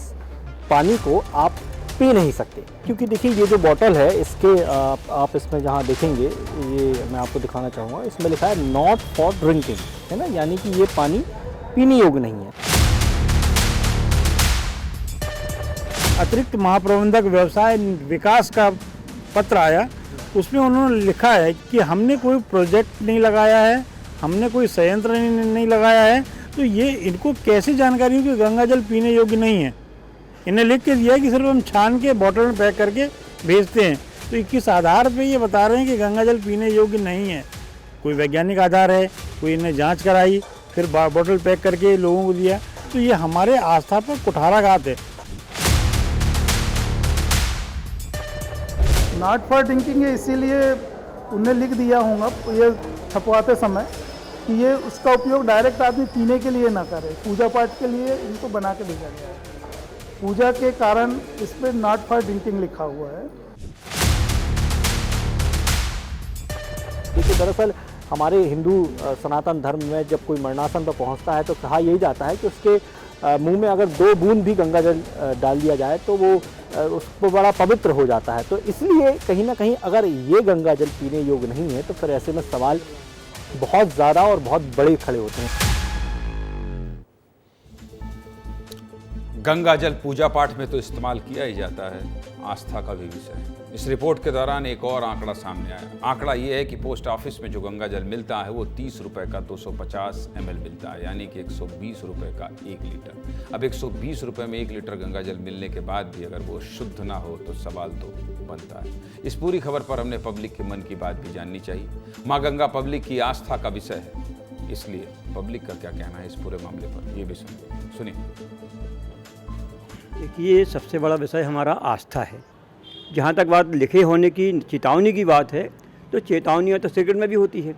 पानी को आप पी नहीं सकते। क्योंकि देखिए ये जो बोतल है, इसके आप इसमें जहाँ देखेंगे, ये मैं आपको दिखाना चाहूँगा, इसमें लिखा है नॉट फॉर ड्रिंकिंग, है ना, यानी कि ये पानी पीने योग्य नहीं है। अतिरिक्त महाप्रबंधक व्यवसाय विकास का पत्र आया, उसमें उन्होंने लिखा है कि हमने कोई प्रोजेक्ट नहीं लगाया है, हमने कोई संयंत्र नहीं लगाया है, तो ये इनको कैसे जानकारी हो कि गंगा जल पीने योग्य नहीं है। इन्हें लिख के दिया कि सिर्फ हम छान के बॉटल में पैक करके भेजते हैं, तो किस आधार पे ये बता रहे हैं कि गंगा जल पीने योग्य नहीं है? कोई वैज्ञानिक आधार है? कोई इन्हें जाँच कराई, फिर बॉटल पैक करके लोगों को दिया? तो ये हमारे आस्था पर कुठाराघात है। नॉट फॉर ड्रिंकिंग है, इसीलिए उन्हें लिख दिया होगा ये छपवाते समय कि ये उसका उपयोग डायरेक्ट आदमी पीने के लिए ना करे, पूजा पाठ के लिए इनको बना के भेजा गया है। पूजा के कारण इस पर नॉट फॉर ड्रिंकिंग लिखा हुआ है। देखिए, दरअसल हमारे हिंदू सनातन धर्म में जब कोई मरणासन पर पहुंचता है तो कहा यही जाता है कि उसके मुंह में अगर 2 बूंद भी गंगा जल डाल दिया जाए तो वो उसको बड़ा पवित्र हो जाता है। तो इसलिए कहीं ना कहीं अगर ये गंगा जल पीने योग्य नहीं है तो फिर ऐसे में सवाल बहुत ज़्यादा और बहुत बड़े खड़े होते हैं। गंगा जल पूजा पाठ में तो इस्तेमाल किया ही जाता है, आस्था का भी विषय है। इस रिपोर्ट के दौरान एक और आंकड़ा सामने आया। आंकड़ा ये है कि पोस्ट ऑफिस में जो गंगा जल मिलता है वो 30 रुपए का 250 ml मिलता है, यानी कि 120 रुपए का 1 लीटर। अब 120 रुपए में 1 लीटर गंगा जल मिलने के बाद भी अगर वो शुद्ध ना हो तो सवाल तो बनता है। इस पूरी खबर पर हमने पब्लिक के मन की बात भी जाननी चाहिए। माँ गंगा पब्लिक की आस्था का विषय है, इसलिए पब्लिक का क्या कहना है इस पूरे मामले पर, ये भी सुनिए। देखिए, सबसे बड़ा विषय हमारा आस्था है। जहाँ तक बात लिखे होने की, चेतावनी की बात है, तो चेतावनियाँ तो सिगरेट में भी होती है,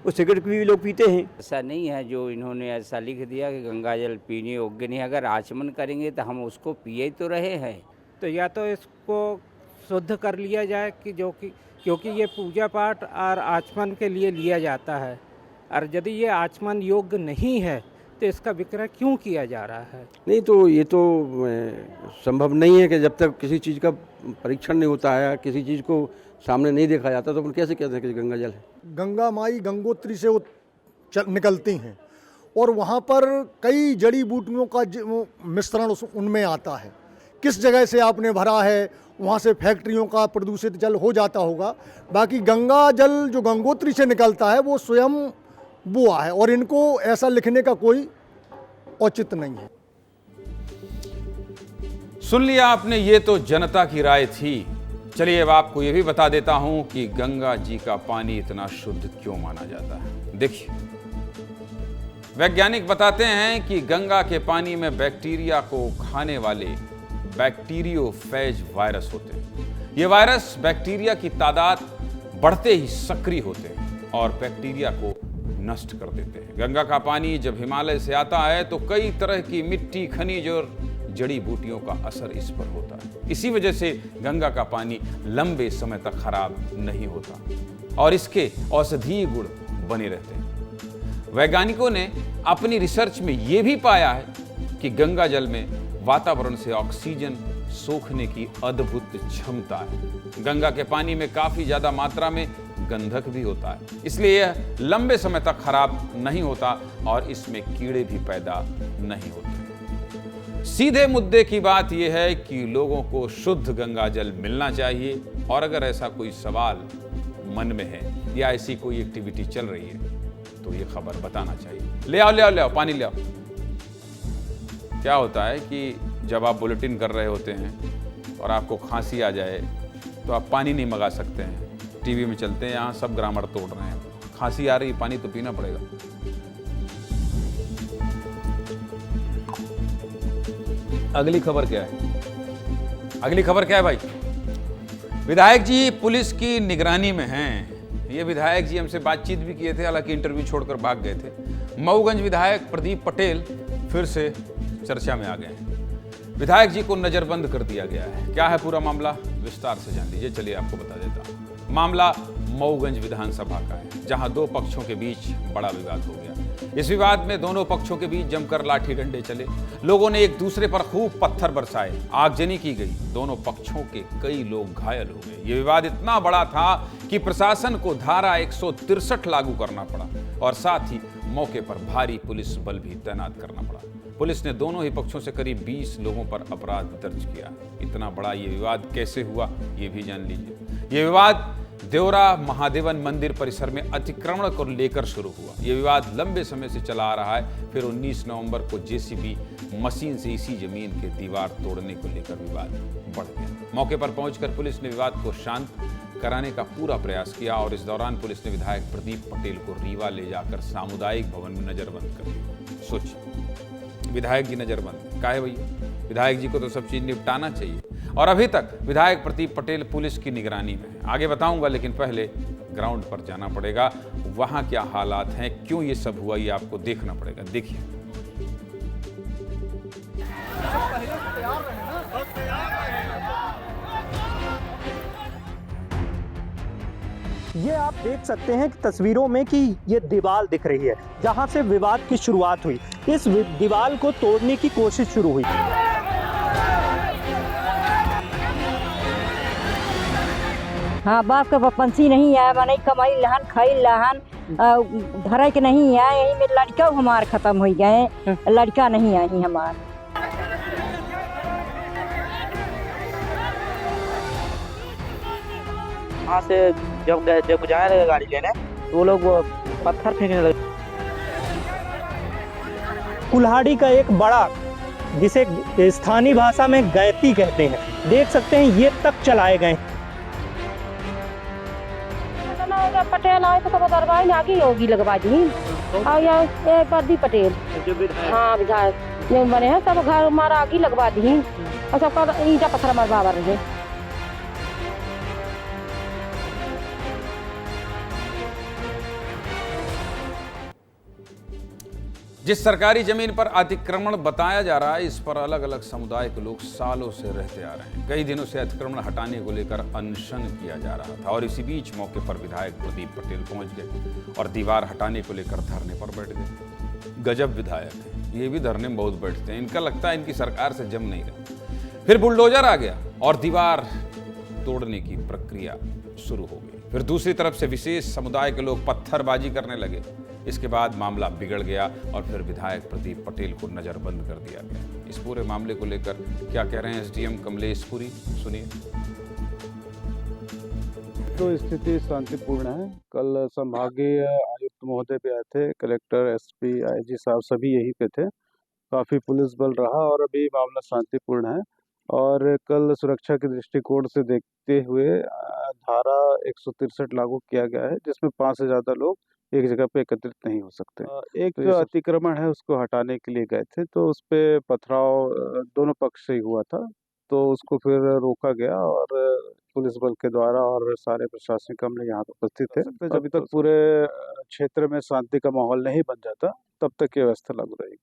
वो सिगरेट भी लोग पीते हैं। ऐसा नहीं है जो इन्होंने ऐसा लिख दिया कि गंगा जल पीने योग्य नहीं। अगर आचमन करेंगे तो हम उसको पिए तो रहे हैं। तो या तो इसको शुद्ध कर लिया जाए कि जो कि क्योंकि ये पूजा पाठ और आचमन के लिए लिया जाता है, और यदि ये आचमन योग्य नहीं है तो इसका विक्रय क्यों किया जा रहा है? नहीं, तो ये तो संभव नहीं है कि जब तक किसी चीज़ का परीक्षण नहीं होता है, किसी चीज़ को सामने नहीं देखा जाता, तो अपन कैसे कहते हैं कि गंगा जल है। गंगा माई गंगोत्री से वो निकलती हैं और वहाँ पर कई जड़ी बूटियों का मिश्रण उनमें आता है। किस जगह से आपने भरा है, वहाँ से फैक्ट्रियों का प्रदूषित जल हो जाता होगा। बाकी गंगा जल जो गंगोत्री से निकलता है वो स्वयं बुआ है, और इनको ऐसा लिखने का कोई औचित्य नहीं है। सुन लिया आपने, ये तो जनता की राय थी। चलिए अब आपको ये भी बता देता हूं कि गंगा जी का पानी इतना शुद्ध क्यों माना जाता है। देखिए, वैज्ञानिक बताते हैं कि गंगा के पानी में बैक्टीरिया को खाने वाले बैक्टीरियोफेज वायरस होते हैं। ये वायरस बैक्टीरिया की तादाद बढ़ते ही सक्रिय होते हैं और बैक्टीरिया को नष्ट कर देते हैं। गंगा का पानी जब हिमालय से आता है तो कई तरह की मिट्टी, खनिज और जड़ी बूटियों का असर इस पर होता है। इसी वजह से गंगा का पानी लंबे समय तक खराब नहीं होता और इसके औषधीय गुण बने रहते हैं। वैज्ञानिकों ने अपनी रिसर्च में यह भी पाया है कि गंगा जल में वातावरण से ऑक्सीजन सोखने की अद्भुत क्षमता है। गंगा के पानी में काफी ज्यादा मात्रा में गंधक भी होता है, इसलिए यह लंबे समय तक खराब नहीं होता और इसमें कीड़े भी पैदा नहीं होते। सीधे मुद्दे की बात यह है कि लोगों को शुद्ध गंगा जल मिलना चाहिए, और अगर ऐसा कोई सवाल मन में है या ऐसी कोई एक्टिविटी चल रही है तो को ये खबर बताना चाहिए। ले आओ पानी ले आओ। क्या होता है कि जब आप बुलेटिन कर रहे होते हैं और आपको खांसी आ जाए तो आप पानी नहीं मंगा सकते हैं। टीवी में चलते हैं, यहाँ सब ग्रामर तोड़ रहे हैं, खांसी आ रही, पानी तो पीना पड़ेगा। अगली खबर क्या है? अगली खबर क्या है भाई? विधायक जी पुलिस की निगरानी में हैं। ये विधायक जी हमसे बातचीत भी किए थे, हालांकि इंटरव्यू छोड़कर भाग गए थे। मऊगंज विधायक प्रदीप पटेल फिर से चर्चा में आ गए हैं। विधायक जी को नजरबंद कर दिया गया है। क्या है पूरा मामला, विस्तार से जान लीजिए। चलिए आपको बता देता हूं। मामला मऊगंज विधानसभा का है, जहां दो पक्षों के बीच बड़ा विवाद हो गया। इस विवाद में दोनों पक्षों के बीच जमकर लाठी डंडे चले। लोगों ने एक दूसरे पर खूब पत्थर बरसाए, आगजनी की गई। दोनों पक्षों के कई लोग घायल हो गए। ये विवाद इतना बड़ा था कि प्रशासन को धारा 163 लागू करना पड़ा और साथ ही मौके पर भारी पुलिस बल भी तैनात करना पड़ा। पुलिस ने दोनों ही पक्षों से करीब 20 लोगों पर अपराध दर्ज किया। इतना बड़ा ये विवाद कैसे हुआ, ये भी जान लीजिए। ये विवाद देवरा महादेवन मंदिर परिसर में अतिक्रमण को लेकर शुरू हुआ। यह विवाद लंबे समय से चला आ रहा है। फिर 19 नवंबर को जेसीबी मशीन से इसी जमीन के दीवार तोड़ने को लेकर विवाद बढ़ गया। मौके पर पहुंचकर पुलिस ने विवाद को शांत कराने का पूरा प्रयास किया और इस दौरान पुलिस ने विधायक प्रदीप पटेल को रीवा ले जाकर सामुदायिक भवन में नजरबंद कर दिया। सोचिए, विधायक जी नजरबंद काहे भैया? विधायक जी को तो सब चीज निपटाना चाहिए। और अभी तक विधायक प्रदीप पटेल पुलिस की निगरानी में है। आगे बताऊंगा, लेकिन पहले ग्राउंड पर जाना पड़ेगा। वहां क्या हालात हैं, क्यों ये सब हुआ, ये आपको देखना पड़ेगा। देखिए, ये आप देख सकते हैं कि तस्वीरों में कि ये दीवार दिख रही है जहां से विवाद की शुरुआत हुई। इस दीवार को तोड़ने की कोशिश शुरू हुई। हाँ, बाप का पंछी नहीं है, मैंने कमाई लहन खाई लहन धरा के नहीं है। यही में लड़का हमार खत्म हो गए, लड़का नहीं आई हमार। वहाँ से जब जाए लगे गाड़ी लेने तो वो लोग पत्थर फेंकने लगे। कुल्हाड़ी का एक बड़ा, जिसे स्थानीय भाषा में गैती कहते हैं, देख सकते हैं ये तक चलाए गए। पटेल आए तो दरबार में आगे होगी लगवा दी। और प्रदीप पटेल हाँ विधायक जो बने हैं सब घर हमारा आगे लगवा दी और सबका ईटा पत्थर मरवा रहे। जिस सरकारी जमीन पर अतिक्रमण बताया जा रहा है, इस पर अलग अलग समुदाय के लोग सालों से रहते आ रहे हैं। कई दिनों से अतिक्रमण हटाने को लेकर अनशन किया जा रहा था और इसी बीच मौके पर विधायक प्रदीप पटेल पहुंच गए और दीवार हटाने को लेकर धरने पर बैठ गए। गजब विधायक है, ये भी धरने में बहुत बैठते हैं। इनका लगता है इनकी सरकार से जम नहीं रहा। फिर बुलडोजर आ गया और दीवार तोड़ने की प्रक्रिया शुरू हो गई। फिर दूसरी तरफ से विशेष समुदाय के लोग पत्थरबाजी करने लगे। इसके बाद मामला बिगड़ गया और फिर विधायक प्रदीप पटेल को नजरबंद कर दिया गया। इस पूरे मामले को लेकर क्या कह रहे हैं एसडीएम कमलेश पुरी, सुनिए। तो स्थिति शांतिपूर्ण है। कल संभागीय आयुक्त महोदय भी आए थे, कलेक्टर, एसपी, आईजी साहब सभी यहीं पे थे। काफी पुलिस बल रहा और अभी मामला शांतिपूर्ण है। और कल सुरक्षा के दृष्टिकोण से देखते हुए धारा 163 लागू किया गया है, जिसमें 5 से ज्यादा लोग एक जगह पे एकत्रित नहीं हो सकते। एक तो अतिक्रमण है, उसको हटाने के लिए गए थे तो उस पे पथराव दोनों पक्ष से ही हुआ था, तो उसको फिर रोका गया और पुलिस बल के द्वारा और सारे प्रशासनिक अमले यहाँ पे उपस्थित थे। जब अभी तक पूरे क्षेत्र में शांति का माहौल नहीं बन जाता तब तक ये व्यवस्था लागू रहेगी।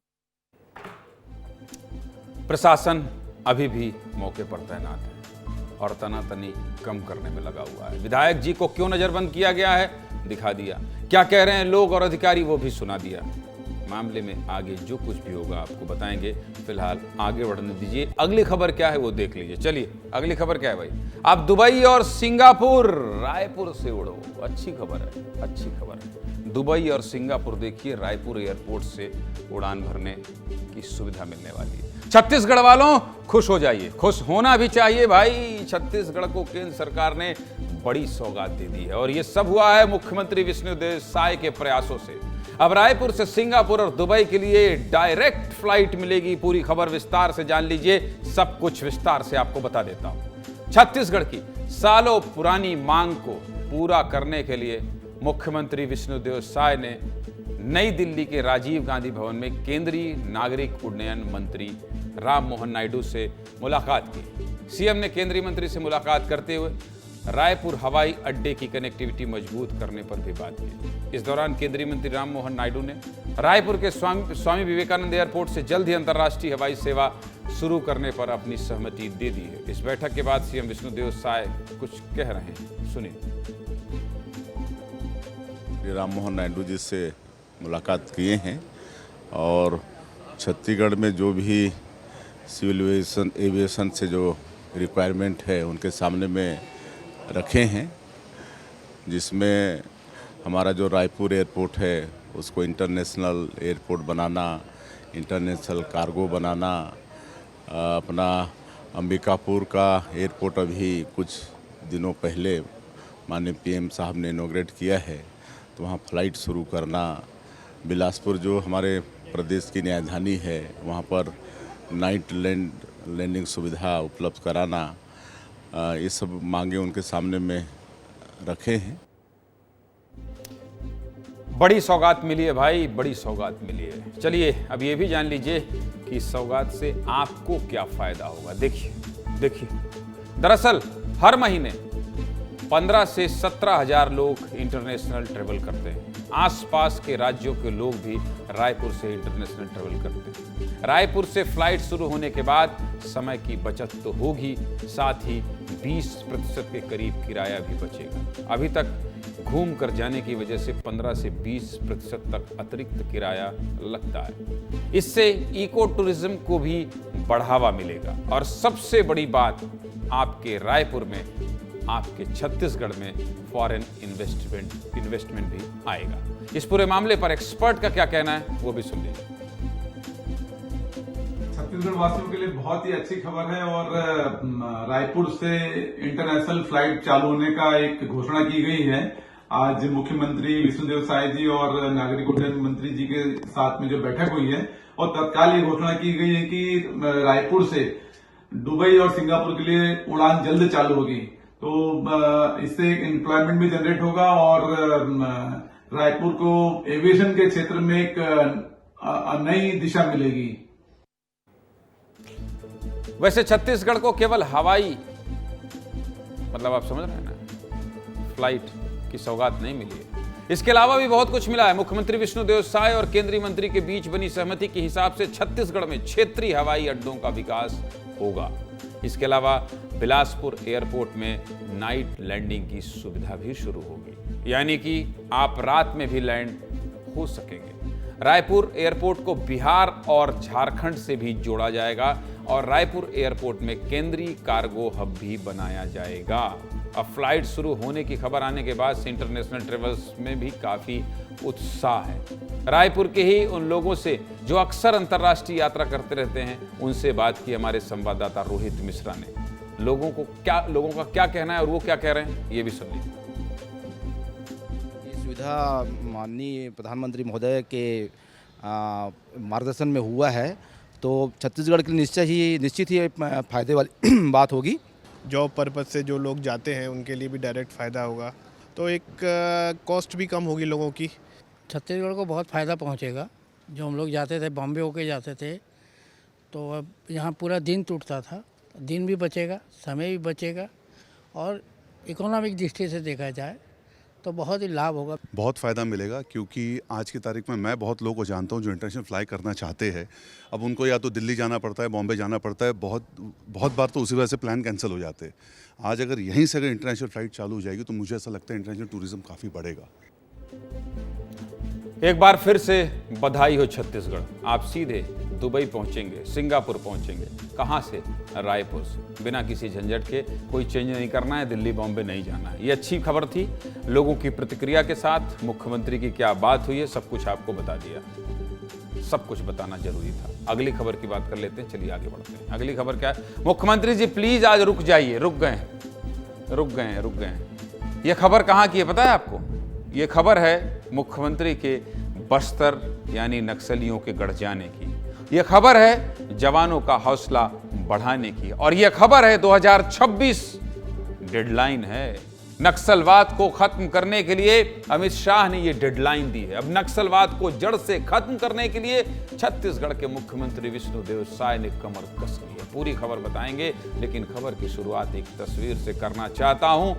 प्रशासन अभी भी मौके पर तैनात है और तनातनी कम करने में लगा हुआ है। विधायक जी को क्यों नजरबंद किया गया है, दिखा दिया। क्या कह रहे हैं लोग और अधिकारी, वो भी सुना दिया। मामले में आगे जो कुछ भी होगा आपको बताएंगे। फिलहाल आगे बढ़ने दीजिए, अगली खबर क्या है वो देख लीजिए। चलिए, अगली खबर क्या है भाई? आप दुबई और सिंगापुर, रायपुर से उड़ो। अच्छी खबर है, अच्छी खबर है। दुबई और सिंगापुर देखिए, रायपुर एयरपोर्ट से उड़ान भरने की सुविधा मिलने वाली है। छत्तीसगढ़ वालों खुश हो जाइए, खुश होना भी चाहिए भाई। छत्तीसगढ़ को केंद्र सरकार ने बड़ी सौगात दे दी है और ये सब हुआ है मुख्यमंत्री विष्णुदेव साय के प्रयासों से। अब रायपुर से सिंगापुर और दुबई के लिए डायरेक्ट फ्लाइट मिलेगी। पूरी खबर विस्तार से जान लीजिए, सब कुछ विस्तार से आपको बता देता हूं। छत्तीसगढ़ की सालों पुरानी मांग को पूरा करने के लिए मुख्यमंत्री विष्णुदेव साय ने नई दिल्ली के राजीव गांधी भवन में केंद्रीय नागरिक उड्डयन मंत्री राममोहन नायडू से मुलाकात की। सीएम ने केंद्रीय मंत्री से मुलाकात करते हुए रायपुर हवाई अड्डे की कनेक्टिविटी मजबूत करने पर भी बात की। इस दौरान केंद्रीय मंत्री राममोहन नायडू ने रायपुर के स्वामी विवेकानंद एयरपोर्ट से जल्द ही अंतर्राष्ट्रीय हवाई सेवा शुरू करने पर अपनी सहमति दे दी है। इस बैठक के बाद सीएम विष्णुदेव साय कुछ कह रहे हैं, सुनिए। राममोहन नायडू जी से मुलाकात किए हैं और छत्तीसगढ़ में जो भी सिविल एविएशन से जो रिक्वायरमेंट है उनके सामने में रखे हैं, जिसमें हमारा जो रायपुर एयरपोर्ट है उसको इंटरनेशनल एयरपोर्ट बनाना, इंटरनेशनल कार्गो बनाना, अपना अंबिकापुर का एयरपोर्ट अभी कुछ दिनों पहले माननीय पीएम साहब ने इनॉग्रेट किया है, तो वहाँ फ्लाइट शुरू करना, बिलासपुर जो हमारे प्रदेश की राजधानी है वहाँ पर नाइट लैंडिंग सुविधा उपलब्ध कराना, ये सब मांगे उनके सामने में रखे हैं। बड़ी सौगात मिली है भाई, बड़ी सौगात मिली है। चलिए अब ये भी जान लीजिए कि इस सौगात से आपको क्या फायदा होगा। देखिए दरअसल हर महीने 15 से 17 हजार लोग इंटरनेशनल ट्रेवल करते हैं। आसपास के राज्यों के लोग भी रायपुर से इंटरनेशनल ट्रेवल करते हैं। रायपुर से फ्लाइट शुरू होने के बाद समय की बचत तो होगी, साथ ही 20% के करीब किराया भी बचेगा। अभी तक घूम कर जाने की वजह से 15 से 20% तक अतिरिक्त किराया लगता है। इससे इको टूरिज्म को भी बढ़ावा मिलेगा और सबसे बड़ी बात, आपके रायपुर में, आपके छत्तीसगढ़ में फॉरेन इन्वेस्टमेंट भी आएगा। इस पूरे मामले पर एक्सपर्ट का क्या कहना है वो भी सुन लीजिए। छत्तीसगढ़ वासियों के लिए बहुत ही अच्छी खबर है और रायपुर से इंटरनेशनल फ्लाइट चालू होने का एक घोषणा की गई है। आज मुख्यमंत्री विष्णुदेव साय जी और नागरिक उड्डयन मंत्री जी के साथ में जो बैठक हुई है और तत्काल ये घोषणा की गई है कि रायपुर से दुबई और सिंगापुर के लिए उड़ान जल्द चालू होगी। तो इससे एम्प्लॉयमेंट भी जनरेट होगा और रायपुर को एविएशन के क्षेत्र में एक नई दिशा मिलेगी। वैसे छत्तीसगढ़ को केवल हवाई, मतलब आप समझ रहे हैं ना, फ्लाइट की सौगात नहीं मिली है, इसके अलावा भी बहुत कुछ मिला है। मुख्यमंत्री विष्णुदेव साय और केंद्रीय मंत्री के बीच बनी सहमति के हिसाब से छत्तीसगढ़ में क्षेत्रीय हवाई अड्डों का विकास होगा। इसके अलावा बिलासपुर एयरपोर्ट में नाइट लैंडिंग की सुविधा भी शुरू होगी, यानी कि आप रात में भी लैंड हो सकेंगे। रायपुर एयरपोर्ट को बिहार और झारखंड से भी जोड़ा जाएगा और रायपुर एयरपोर्ट में केंद्रीय कार्गो हब भी बनाया जाएगा। अब फ्लाइट शुरू होने की खबर आने के बाद से इंटरनेशनल ट्रेवल्स में भी काफी उत्साह है। रायपुर के ही उन लोगों से जो अक्सर अंतर्राष्ट्रीय यात्रा करते रहते हैं, उनसे बात की हमारे संवाददाता रोहित मिश्रा ने। लोगों का क्या कहना है और वो क्या कह रहे हैं, ये भी सुन लीजिए। ये सुविधा माननीय प्रधानमंत्री महोदय के मार्गदर्शन में हुआ है, तो छत्तीसगढ़ के लिए निश्चित ही फायदे वाली बात होगी। जॉब पर्पज़ से जो लोग जाते हैं उनके लिए भी डायरेक्ट फ़ायदा होगा, तो एक कॉस्ट भी कम होगी लोगों की। छत्तीसगढ़ को बहुत फ़ायदा पहुंचेगा। जो हम लोग जाते थे, बॉम्बे होके जाते थे, तो अब यहाँ पूरा दिन टूटता था, दिन भी बचेगा, समय भी बचेगा और इकोनॉमिक दृष्टि से देखा जाए तो बहुत ही लाभ होगा। बहुत फ़ायदा मिलेगा, क्योंकि आज की तारीख में मैं बहुत लोगों को जानता हूं जो इंटरनेशनल फ्लाई करना चाहते हैं। अब उनको या तो दिल्ली जाना पड़ता है, बॉम्बे जाना पड़ता है, बहुत बार तो उसी वजह से प्लान कैंसिल हो जाते हैं। आज अगर यहीं से अगर इंटरनेशनल फ्लाइट चालू हो जाएगी तो मुझे ऐसा लगता है इंटरनेशनल टूरिज्म काफ़ी बढ़ेगा। एक बार फिर से बधाई हो छत्तीसगढ़। आप सीधे दुबई पहुंचेंगे, सिंगापुर पहुंचेंगे। कहां से? रायपुर से। बिना किसी झंझट के, कोई चेंज नहीं करना है, दिल्ली बॉम्बे नहीं जाना है। ये अच्छी खबर थी। लोगों की प्रतिक्रिया के साथ मुख्यमंत्री की क्या बात हुई है, सब कुछ आपको बता दिया। सब कुछ बताना जरूरी था। अगली खबर की बात कर लेते हैं, चलिए आगे बढ़ते हैं। अगली खबर क्या है? मुख्यमंत्री जी प्लीज आज रुक जाइए। रुक गए। ये खबर कहां की है पता है आपको? ये खबर है मुख्यमंत्री के बस्तर यानी नक्सलियों के गढ़ जाने की। यह खबर है जवानों का हौसला बढ़ाने की, और यह खबर है 2026 डेडलाइन है। नक्सलवाद को खत्म करने के लिए अमित शाह ने यह डेडलाइन दी है। अब नक्सलवाद को जड़ से खत्म करने के लिए छत्तीसगढ़ के मुख्यमंत्री विष्णुदेव साय ने कमर कस ली है। पूरी खबर बताएंगे, लेकिन खबर की शुरुआत एक तस्वीर से करना चाहता हूं।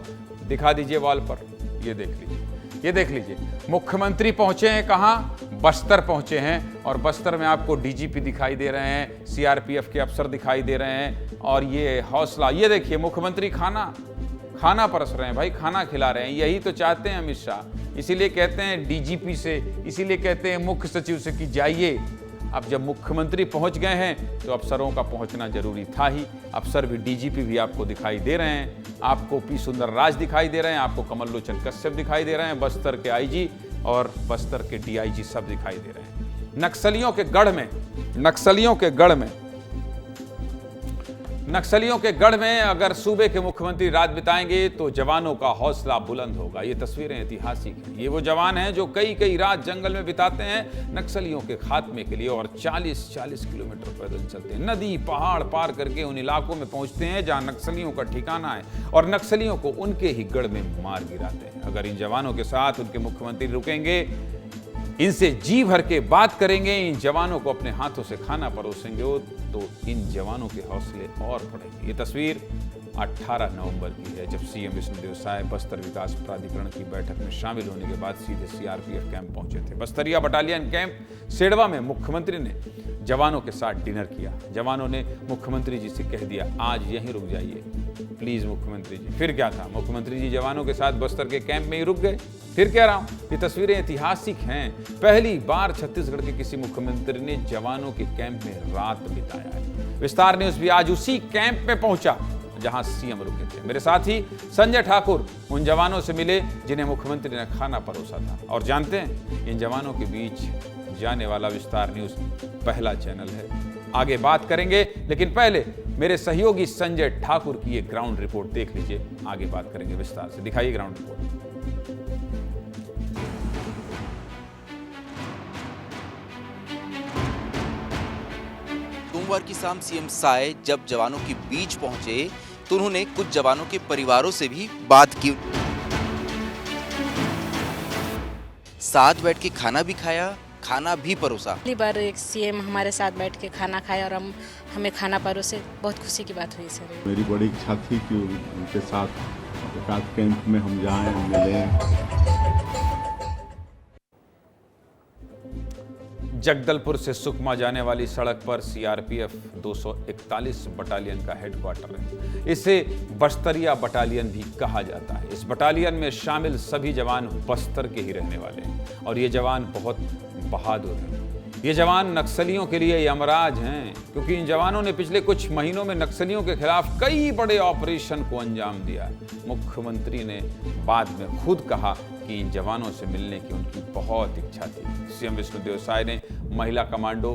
दिखा दीजिए वॉल पर, ये देख लीजिए, ये देख लीजिए। मुख्यमंत्री पहुंचे हैं कहां? बस्तर पहुंचे हैं, और बस्तर में आपको डीजीपी दिखाई दे रहे हैं, सीआरपीएफ के अफसर दिखाई दे रहे हैं, और ये हौसला, ये देखिए मुख्यमंत्री खाना परस रहे हैं भाई, खाना खिला रहे हैं। यही तो चाहते हैं अमित शाह, इसीलिए कहते हैं डीजीपी से, इसीलिए कहते हैं मुख्य सचिव से कि जाइए। अब जब मुख्यमंत्री पहुंच गए हैं तो अफसरों का पहुंचना जरूरी था ही। अफसर भी, डीजीपी भी आपको दिखाई दे रहे हैं, आपको पी सुंदरराज दिखाई दे रहे हैं, आपको कमल लोचन कश्यप दिखाई दे रहे हैं, बस्तर के आईजी और बस्तर के डीआईजी सब दिखाई दे रहे हैं। नक्सलियों के गढ़ में अगर सूबे के मुख्यमंत्री रात बिताएंगे तो जवानों का हौसला बुलंद होगा। ये तस्वीरें ऐतिहासिक हैं। ये वो जवान हैं जो कई रात जंगल में बिताते हैं नक्सलियों के खात्मे के लिए, और 40-40 किलोमीटर पैदल चलते हैं, नदी पहाड़ पार करके उन इलाकों में पहुंचते हैं जहां नक्सलियों का ठिकाना है, और नक्सलियों को उनके ही गढ़ में मार गिराते हैं। अगर इन जवानों के साथ उनके मुख्यमंत्री रुकेंगे, इनसे जी भर के बात करेंगे, इन जवानों को अपने हाथों से खाना परोसेंगे, तो इन जवानों के हौसले और बढ़ेंगे। ये तस्वीर 18 नवंबर की है, जब सीएम विष्णुदेव साय बस्तर विकास प्राधिकरण की बैठक में शामिल होने के बाद सीधे सीआरपीएफ कैंप पहुंचे थे। बस्तरिया बटालियन कैंप सेडवा में मुख्यमंत्री ने जवानों के साथ डिनर किया। जवानों ने मुख्यमंत्री जी से कह दिया, आज यहीं रुक जाइए प्लीज मुख्यमंत्री जी। फिर क्या था, मुख्यमंत्री जी जवानों के साथ बस्तर के कैंप में ही रुक गए। फिर कह रहा हूं, ये तस्वीरें ऐतिहासिक हैं। पहली बार छत्तीसगढ़ के किसी मुख्यमंत्री ने जवानों के कैंप में रात बिताया है। विस्तार न्यूज भी आज उसी कैंप में पहुंचा जहां सीएम रुके थे। मेरे साथी संजय ठाकुर उन जवानों से मिले जिन्हें मुख्यमंत्री ने खाना परोसा था। और जानते हैं, इन जवानों के बीच जाने वाला विस्तार न्यूज पहला चैनल है। आगे बात करेंगे, लेकिन पहले मेरे सहयोगी संजय ठाकुर की ये ग्राउंड रिपोर्ट देख लीजिए, आगे बात करेंगे विस्तार से। दिखाइए ग्राउंड रिपोर्ट। सोमवार की शाम सीएम साय जब जवानों के बीच पहुंचे तो उन्होंने कुछ जवानों के परिवारों से भी बात की, साथ बैठ के खाना भी खाया, खाना भी परोसा। पहली बार एक सीएम हमारे साथ बैठ के खाना खाया और हमें खाना परोसे, बहुत खुशी की बात हुई सर। मेरी बड़ी इच्छा थी कि उनके साथ एकाध कैंप में हम जाएं, मिलें। जगदलपुर से सुकमा जाने वाली सड़क पर सीआरपीएफ 241 बटालियन का हेडक्वार्टर है। इसे बस्तरिया बटालियन भी कहा जाता है। इस बटालियन में शामिल सभी जवान बस्तर के ही रहने वाले हैं, और ये जवान बहुत बहादुर हैं। ये जवान नक्सलियों के लिए यमराज हैं, क्योंकि इन जवानों ने पिछले कुछ महीनों में नक्सलियों के खिलाफ कई बड़े ऑपरेशन को अंजाम दिया। मुख्यमंत्री ने बाद में खुद कहा कि इन जवानों से मिलने की उनकी बहुत इच्छा थी। सीएम विष्णुदेव साय ने महिला कमांडो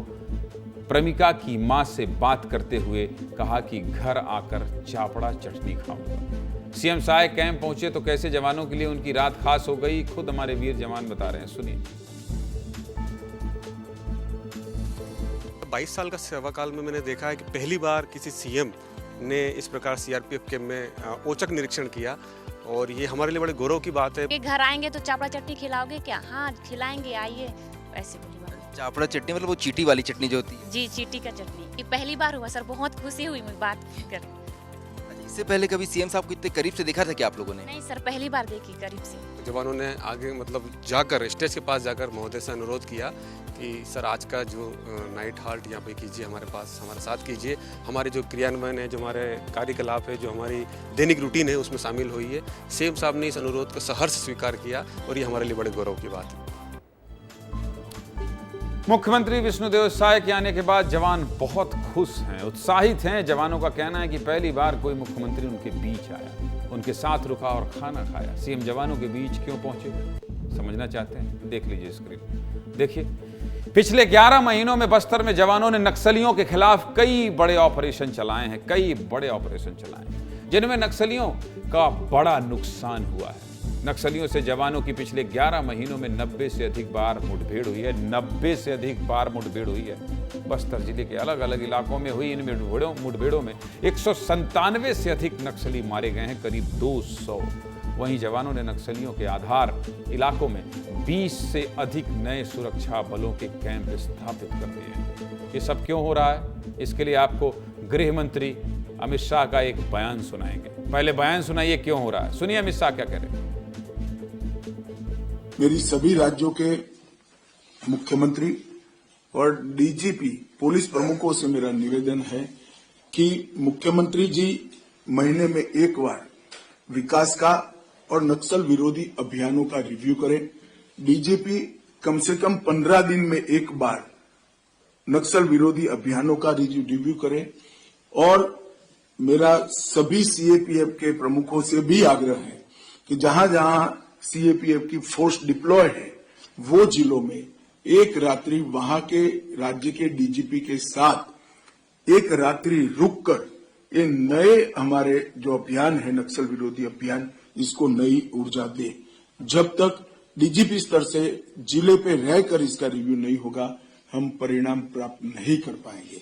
प्रेमिका की मां से बात करते हुए कहा कि घर आकर चापड़ा चटनी खाऊंगा। सीएम साय कैंप पहुंचे तो कैसे जवानों के लिए उनकी रात खास हो गई, खुद हमारे वीर जवान बता रहे हैं, सुनिए। 22 साल का सेवा काल में मैंने देखा है कि पहली बार किसी सीएम ने इस प्रकार सीआरपीएफ कैंप में औचक निरीक्षण किया, और ये हमारे लिए बड़े गौरव की बात है। कि घर आएंगे तो चापड़ा चटनी खिलाओगे क्या? हाँ खिलाएंगे, आइए। ऐसे बोली बात। चापड़ा चटनी मतलब वो चीटी वाली चटनी जो होती है? जी, चीटी का चटनी। ये पहली बार हुआ सर, बहुत खुशी हुई मुझे बात कर। इससे पहले कभी सीएम साहब को इतने करीब से देखा था क्या आप लोगों ने? नहीं सर, पहली बार देखी करीब से। जवानों ने आगे मतलब जाकर स्टेज के पास जाकर महोदय से अनुरोध किया कि सर आज का जो नाइट हाल्ट यहाँ पे कीजिए, हमारे पास हमारे साथ कीजिए, हमारे जो क्रियान्वयन है, जो हमारे कार्यकलाप है, जो हमारी दैनिक रूटीन है उसमें शामिल होइए। सीएम साहब ने इस अनुरोध को सहर्ष स्वीकार किया, और ये हमारे लिए बड़े गौरव की बात है। मुख्यमंत्री विष्णुदेव साय के आने के बाद जवान बहुत खुश हैं, उत्साहित हैं। जवानों का कहना है कि पहली बार कोई मुख्यमंत्री उनके बीच आया, उनके साथ रुका और खाना खाया। सीएम जवानों के बीच क्यों पहुंचे, समझना चाहते हैं? देख लीजिए स्क्रीन, देखिए पिछले 11 महीनों में बस्तर में जवानों ने नक्सलियों के खिलाफ कई बड़े ऑपरेशन चलाए हैं, जिनमें नक्सलियों का बड़ा नुकसान हुआ है। नक्सलियों से जवानों की पिछले 11 महीनों में 90 से अधिक बार मुठभेड़ हुई है। 90 से अधिक बार मुठभेड़ हुई है। बस्तर जिले के अलग अलग इलाकों में हुई इन मुठभेड़ों में 197 से अधिक नक्सली मारे गए हैं, करीब 200। वहीं जवानों ने नक्सलियों के आधार इलाकों में 20 से अधिक नए सुरक्षा बलों के कैंप स्थापित कर दिए हैं। ये सब क्यों हो रहा है, इसके लिए आपको गृह मंत्री अमित शाह का एक बयान सुनाएंगे। पहले बयान सुनाइए क्यों हो रहा है, सुनिए अमित शाह क्या कह रहे हैं। मेरी सभी राज्यों के मुख्यमंत्री और डीजीपी पुलिस प्रमुखों से मेरा निवेदन है कि मुख्यमंत्री जी महीने में एक बार विकास का और नक्सल विरोधी अभियानों का रिव्यू करें। डीजीपी कम से कम 15 दिन में एक बार नक्सल विरोधी अभियानों का रिव्यू करें। और मेरा सभी सीएपीएफ के प्रमुखों से भी आग्रह है कि जहां जहां सीएपीएफ की फोर्स डिप्लॉय है वो जिलों में एक रात्रि वहां के राज्य के डीजीपी के साथ एक रात्रि रुककर ये नए हमारे जो अभियान है नक्सल विरोधी अभियान, इसको नई ऊर्जा दे। जब तक डीजीपी स्तर से जिले पे रहकर इसका रिव्यू नहीं होगा, हम परिणाम प्राप्त नहीं कर पाएंगे।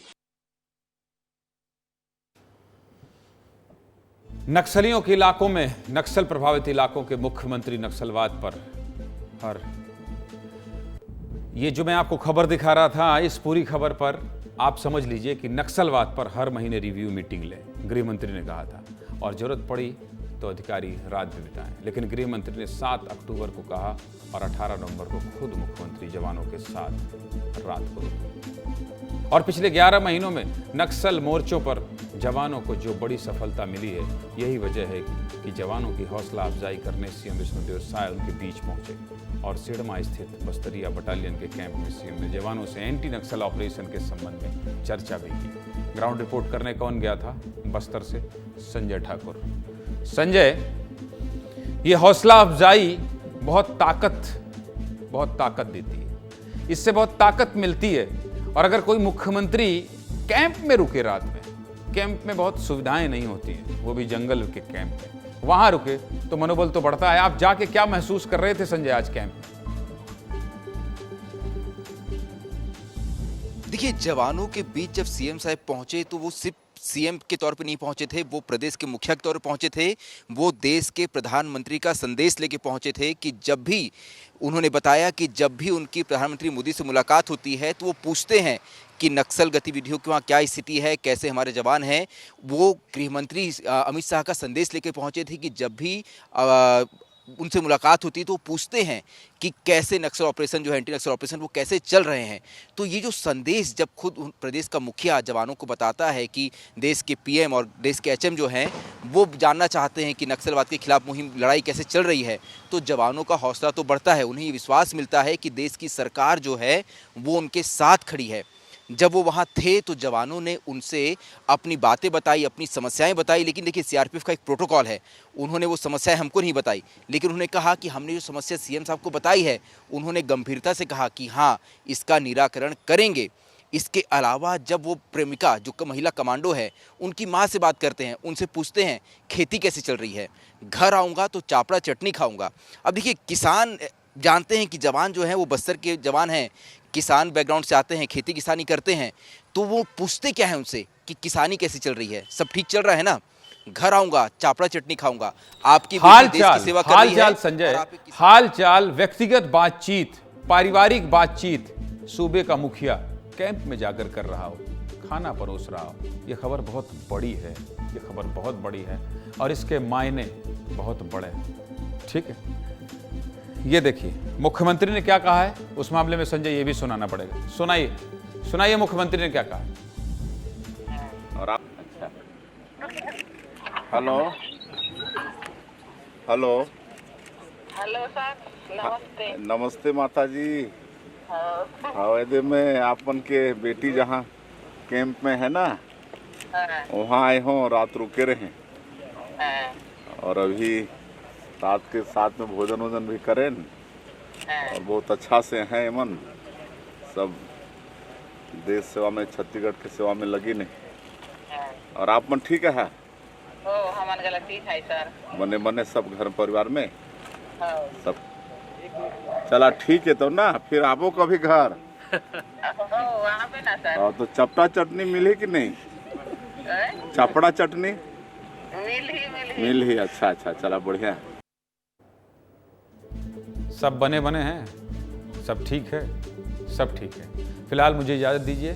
नक्सलियों के इलाकों में, नक्सल प्रभावित इलाकों के मुख्यमंत्री नक्सलवाद पर ये जो मैं आपको खबर दिखा रहा था, इस पूरी खबर पर आप समझ लीजिए कि नक्सलवाद पर हर महीने रिव्यू मीटिंग ले, गृह मंत्री ने कहा था। और जरूरत पड़ी तो अधिकारी रात भी बिताएं। लेकिन गृह मंत्री ने 7 अक्टूबर को कहा और 18 नवंबर को खुद मुख्यमंत्री जवानों के साथ रात को। और पिछले 11 महीनों में नक्सल मोर्चों पर जवानों को जो बड़ी सफलता मिली है, यही वजह है कि जवानों की हौसला अफजाई करने सीएम विष्णुदेव साय उनके बीच पहुंचे और सिडमा स्थित बस्तरिया बटालियन के कैंप में सीएम ने जवानों से एंटी नक्सल ऑपरेशन के संबंध में चर्चा भी की। ग्राउंड रिपोर्ट करने कौन गया था? बस्तर से संजय ठाकुर। संजय, ये हौसला अफजाई बहुत ताकत देती है, इससे बहुत ताकत मिलती है। और अगर कोई मुख्यमंत्री कैंप में रुके रात में, कैंप में बहुत सुविधाएं नहीं होती हैं, वो भी जंगल के कैंप में, वहां रुके तो मनोबल तो बढ़ता है। आप जाके क्या महसूस कर रहे थे संजय आज कैंप में? देखिए, जवानों के बीच जब सीएम साहब पहुंचे तो वो सिर्फ सीएम के तौर पे नहीं पहुंचे थे, वो प्रदेश के मुखिया के तौर पे पहुंचे थे। वो देश के प्रधानमंत्री का संदेश लेके पहुंचे थे कि जब भी उन्होंने बताया कि जब भी उनकी प्रधानमंत्री मोदी से मुलाकात होती है तो वो पूछते हैं कि नक्सल गतिविधियों की वहाँ क्या स्थिति है, कैसे हमारे जवान हैं। वो गृहमंत्री अमित शाह का संदेश लेके पहुंचे थे कि जब भी उनसे मुलाकात होती है तो वो पूछते हैं कि कैसे नक्सल ऑपरेशन जो है, एंटी नक्सल ऑपरेशन, वो कैसे चल रहे हैं। तो ये जो संदेश जब खुद प्रदेश का मुखिया जवानों को बताता है कि देश के पीएम और देश के एचएम जो हैं वो जानना चाहते हैं कि नक्सलवाद के खिलाफ मुहिम लड़ाई कैसे चल रही है, तो जवानों का हौसला तो बढ़ता है। उन्हें ये विश्वास मिलता है कि देश की सरकार जो है वो उनके साथ खड़ी है। जब वो वहाँ थे तो जवानों ने उनसे अपनी बातें बताई, अपनी समस्याएं बताई। लेकिन देखिए, सीआरपीएफ का एक प्रोटोकॉल है, उन्होंने वो समस्याएं हमको नहीं बताई, लेकिन उन्होंने कहा कि हमने जो समस्या सीएम साहब को बताई है, उन्होंने गंभीरता से कहा कि हाँ, इसका निराकरण करेंगे। इसके अलावा जब वो प्रेमिका जो महिला कमांडो है, उनकी माँ से बात करते हैं, उनसे पूछते हैं खेती कैसे चल रही है, घर आऊँगा तो चापड़ा चटनी खाऊँगा। अब देखिए, किसान जानते हैं कि जवान जो हैं वो बस्तर के जवान हैं, किसान बैकग्राउंड से आते हैं, खेती किसानी करते हैं, तो वो पूछते क्या है उनसे कि किसानी कैसी चल रही है, सब ठीक चल रहा है ना, घर आऊंगा चापड़ा चटनी खाऊंगा। आपकी देश की सेवा कर रही है। संजय, हाल चाल, व्यक्तिगत बातचीत, पारिवारिक बातचीत सूबे का मुखिया कैंप में जाकर कर रहा हो, खाना परोस रहा हो, ये खबर बहुत बड़ी है, ये खबर बहुत बड़ी है और इसके मायने बहुत बड़े हैं। ठीक है, ये देखिए मुख्यमंत्री ने क्या कहा है उस मामले में। संजय, ये भी सुनाना पड़ेगा, सुनाइए मुख्यमंत्री ने क्या कहा है। और आप हेलो सर, नमस्ते। नमस्ते माता जी। हवेदे में आपन के बेटी जहाँ कैंप में है ना, वहाँ आए हों, रात रुके रहे और अभी रात के साथ में भोजन वोजन भी करें और बहुत अच्छा से हैं मन, सब देश सेवा में, छत्तीसगढ़ की सेवा में लगी नहीं। और आप मन ठीक है? हमन गला ठीक है सर। बने बने सब घर परिवार में सब चला ठीक है तो ना, फिर आपो कभी घर वहाँ पे ना सर। और तो चपटा चटनी मिली कि नहीं? चपड़ा चटनी मिल ही। अच्छा अच्छा, चला बढ़िया। सब बने बने हैं, सब ठीक है, सब ठीक है। फिलहाल मुझे इजाज़त दीजिए,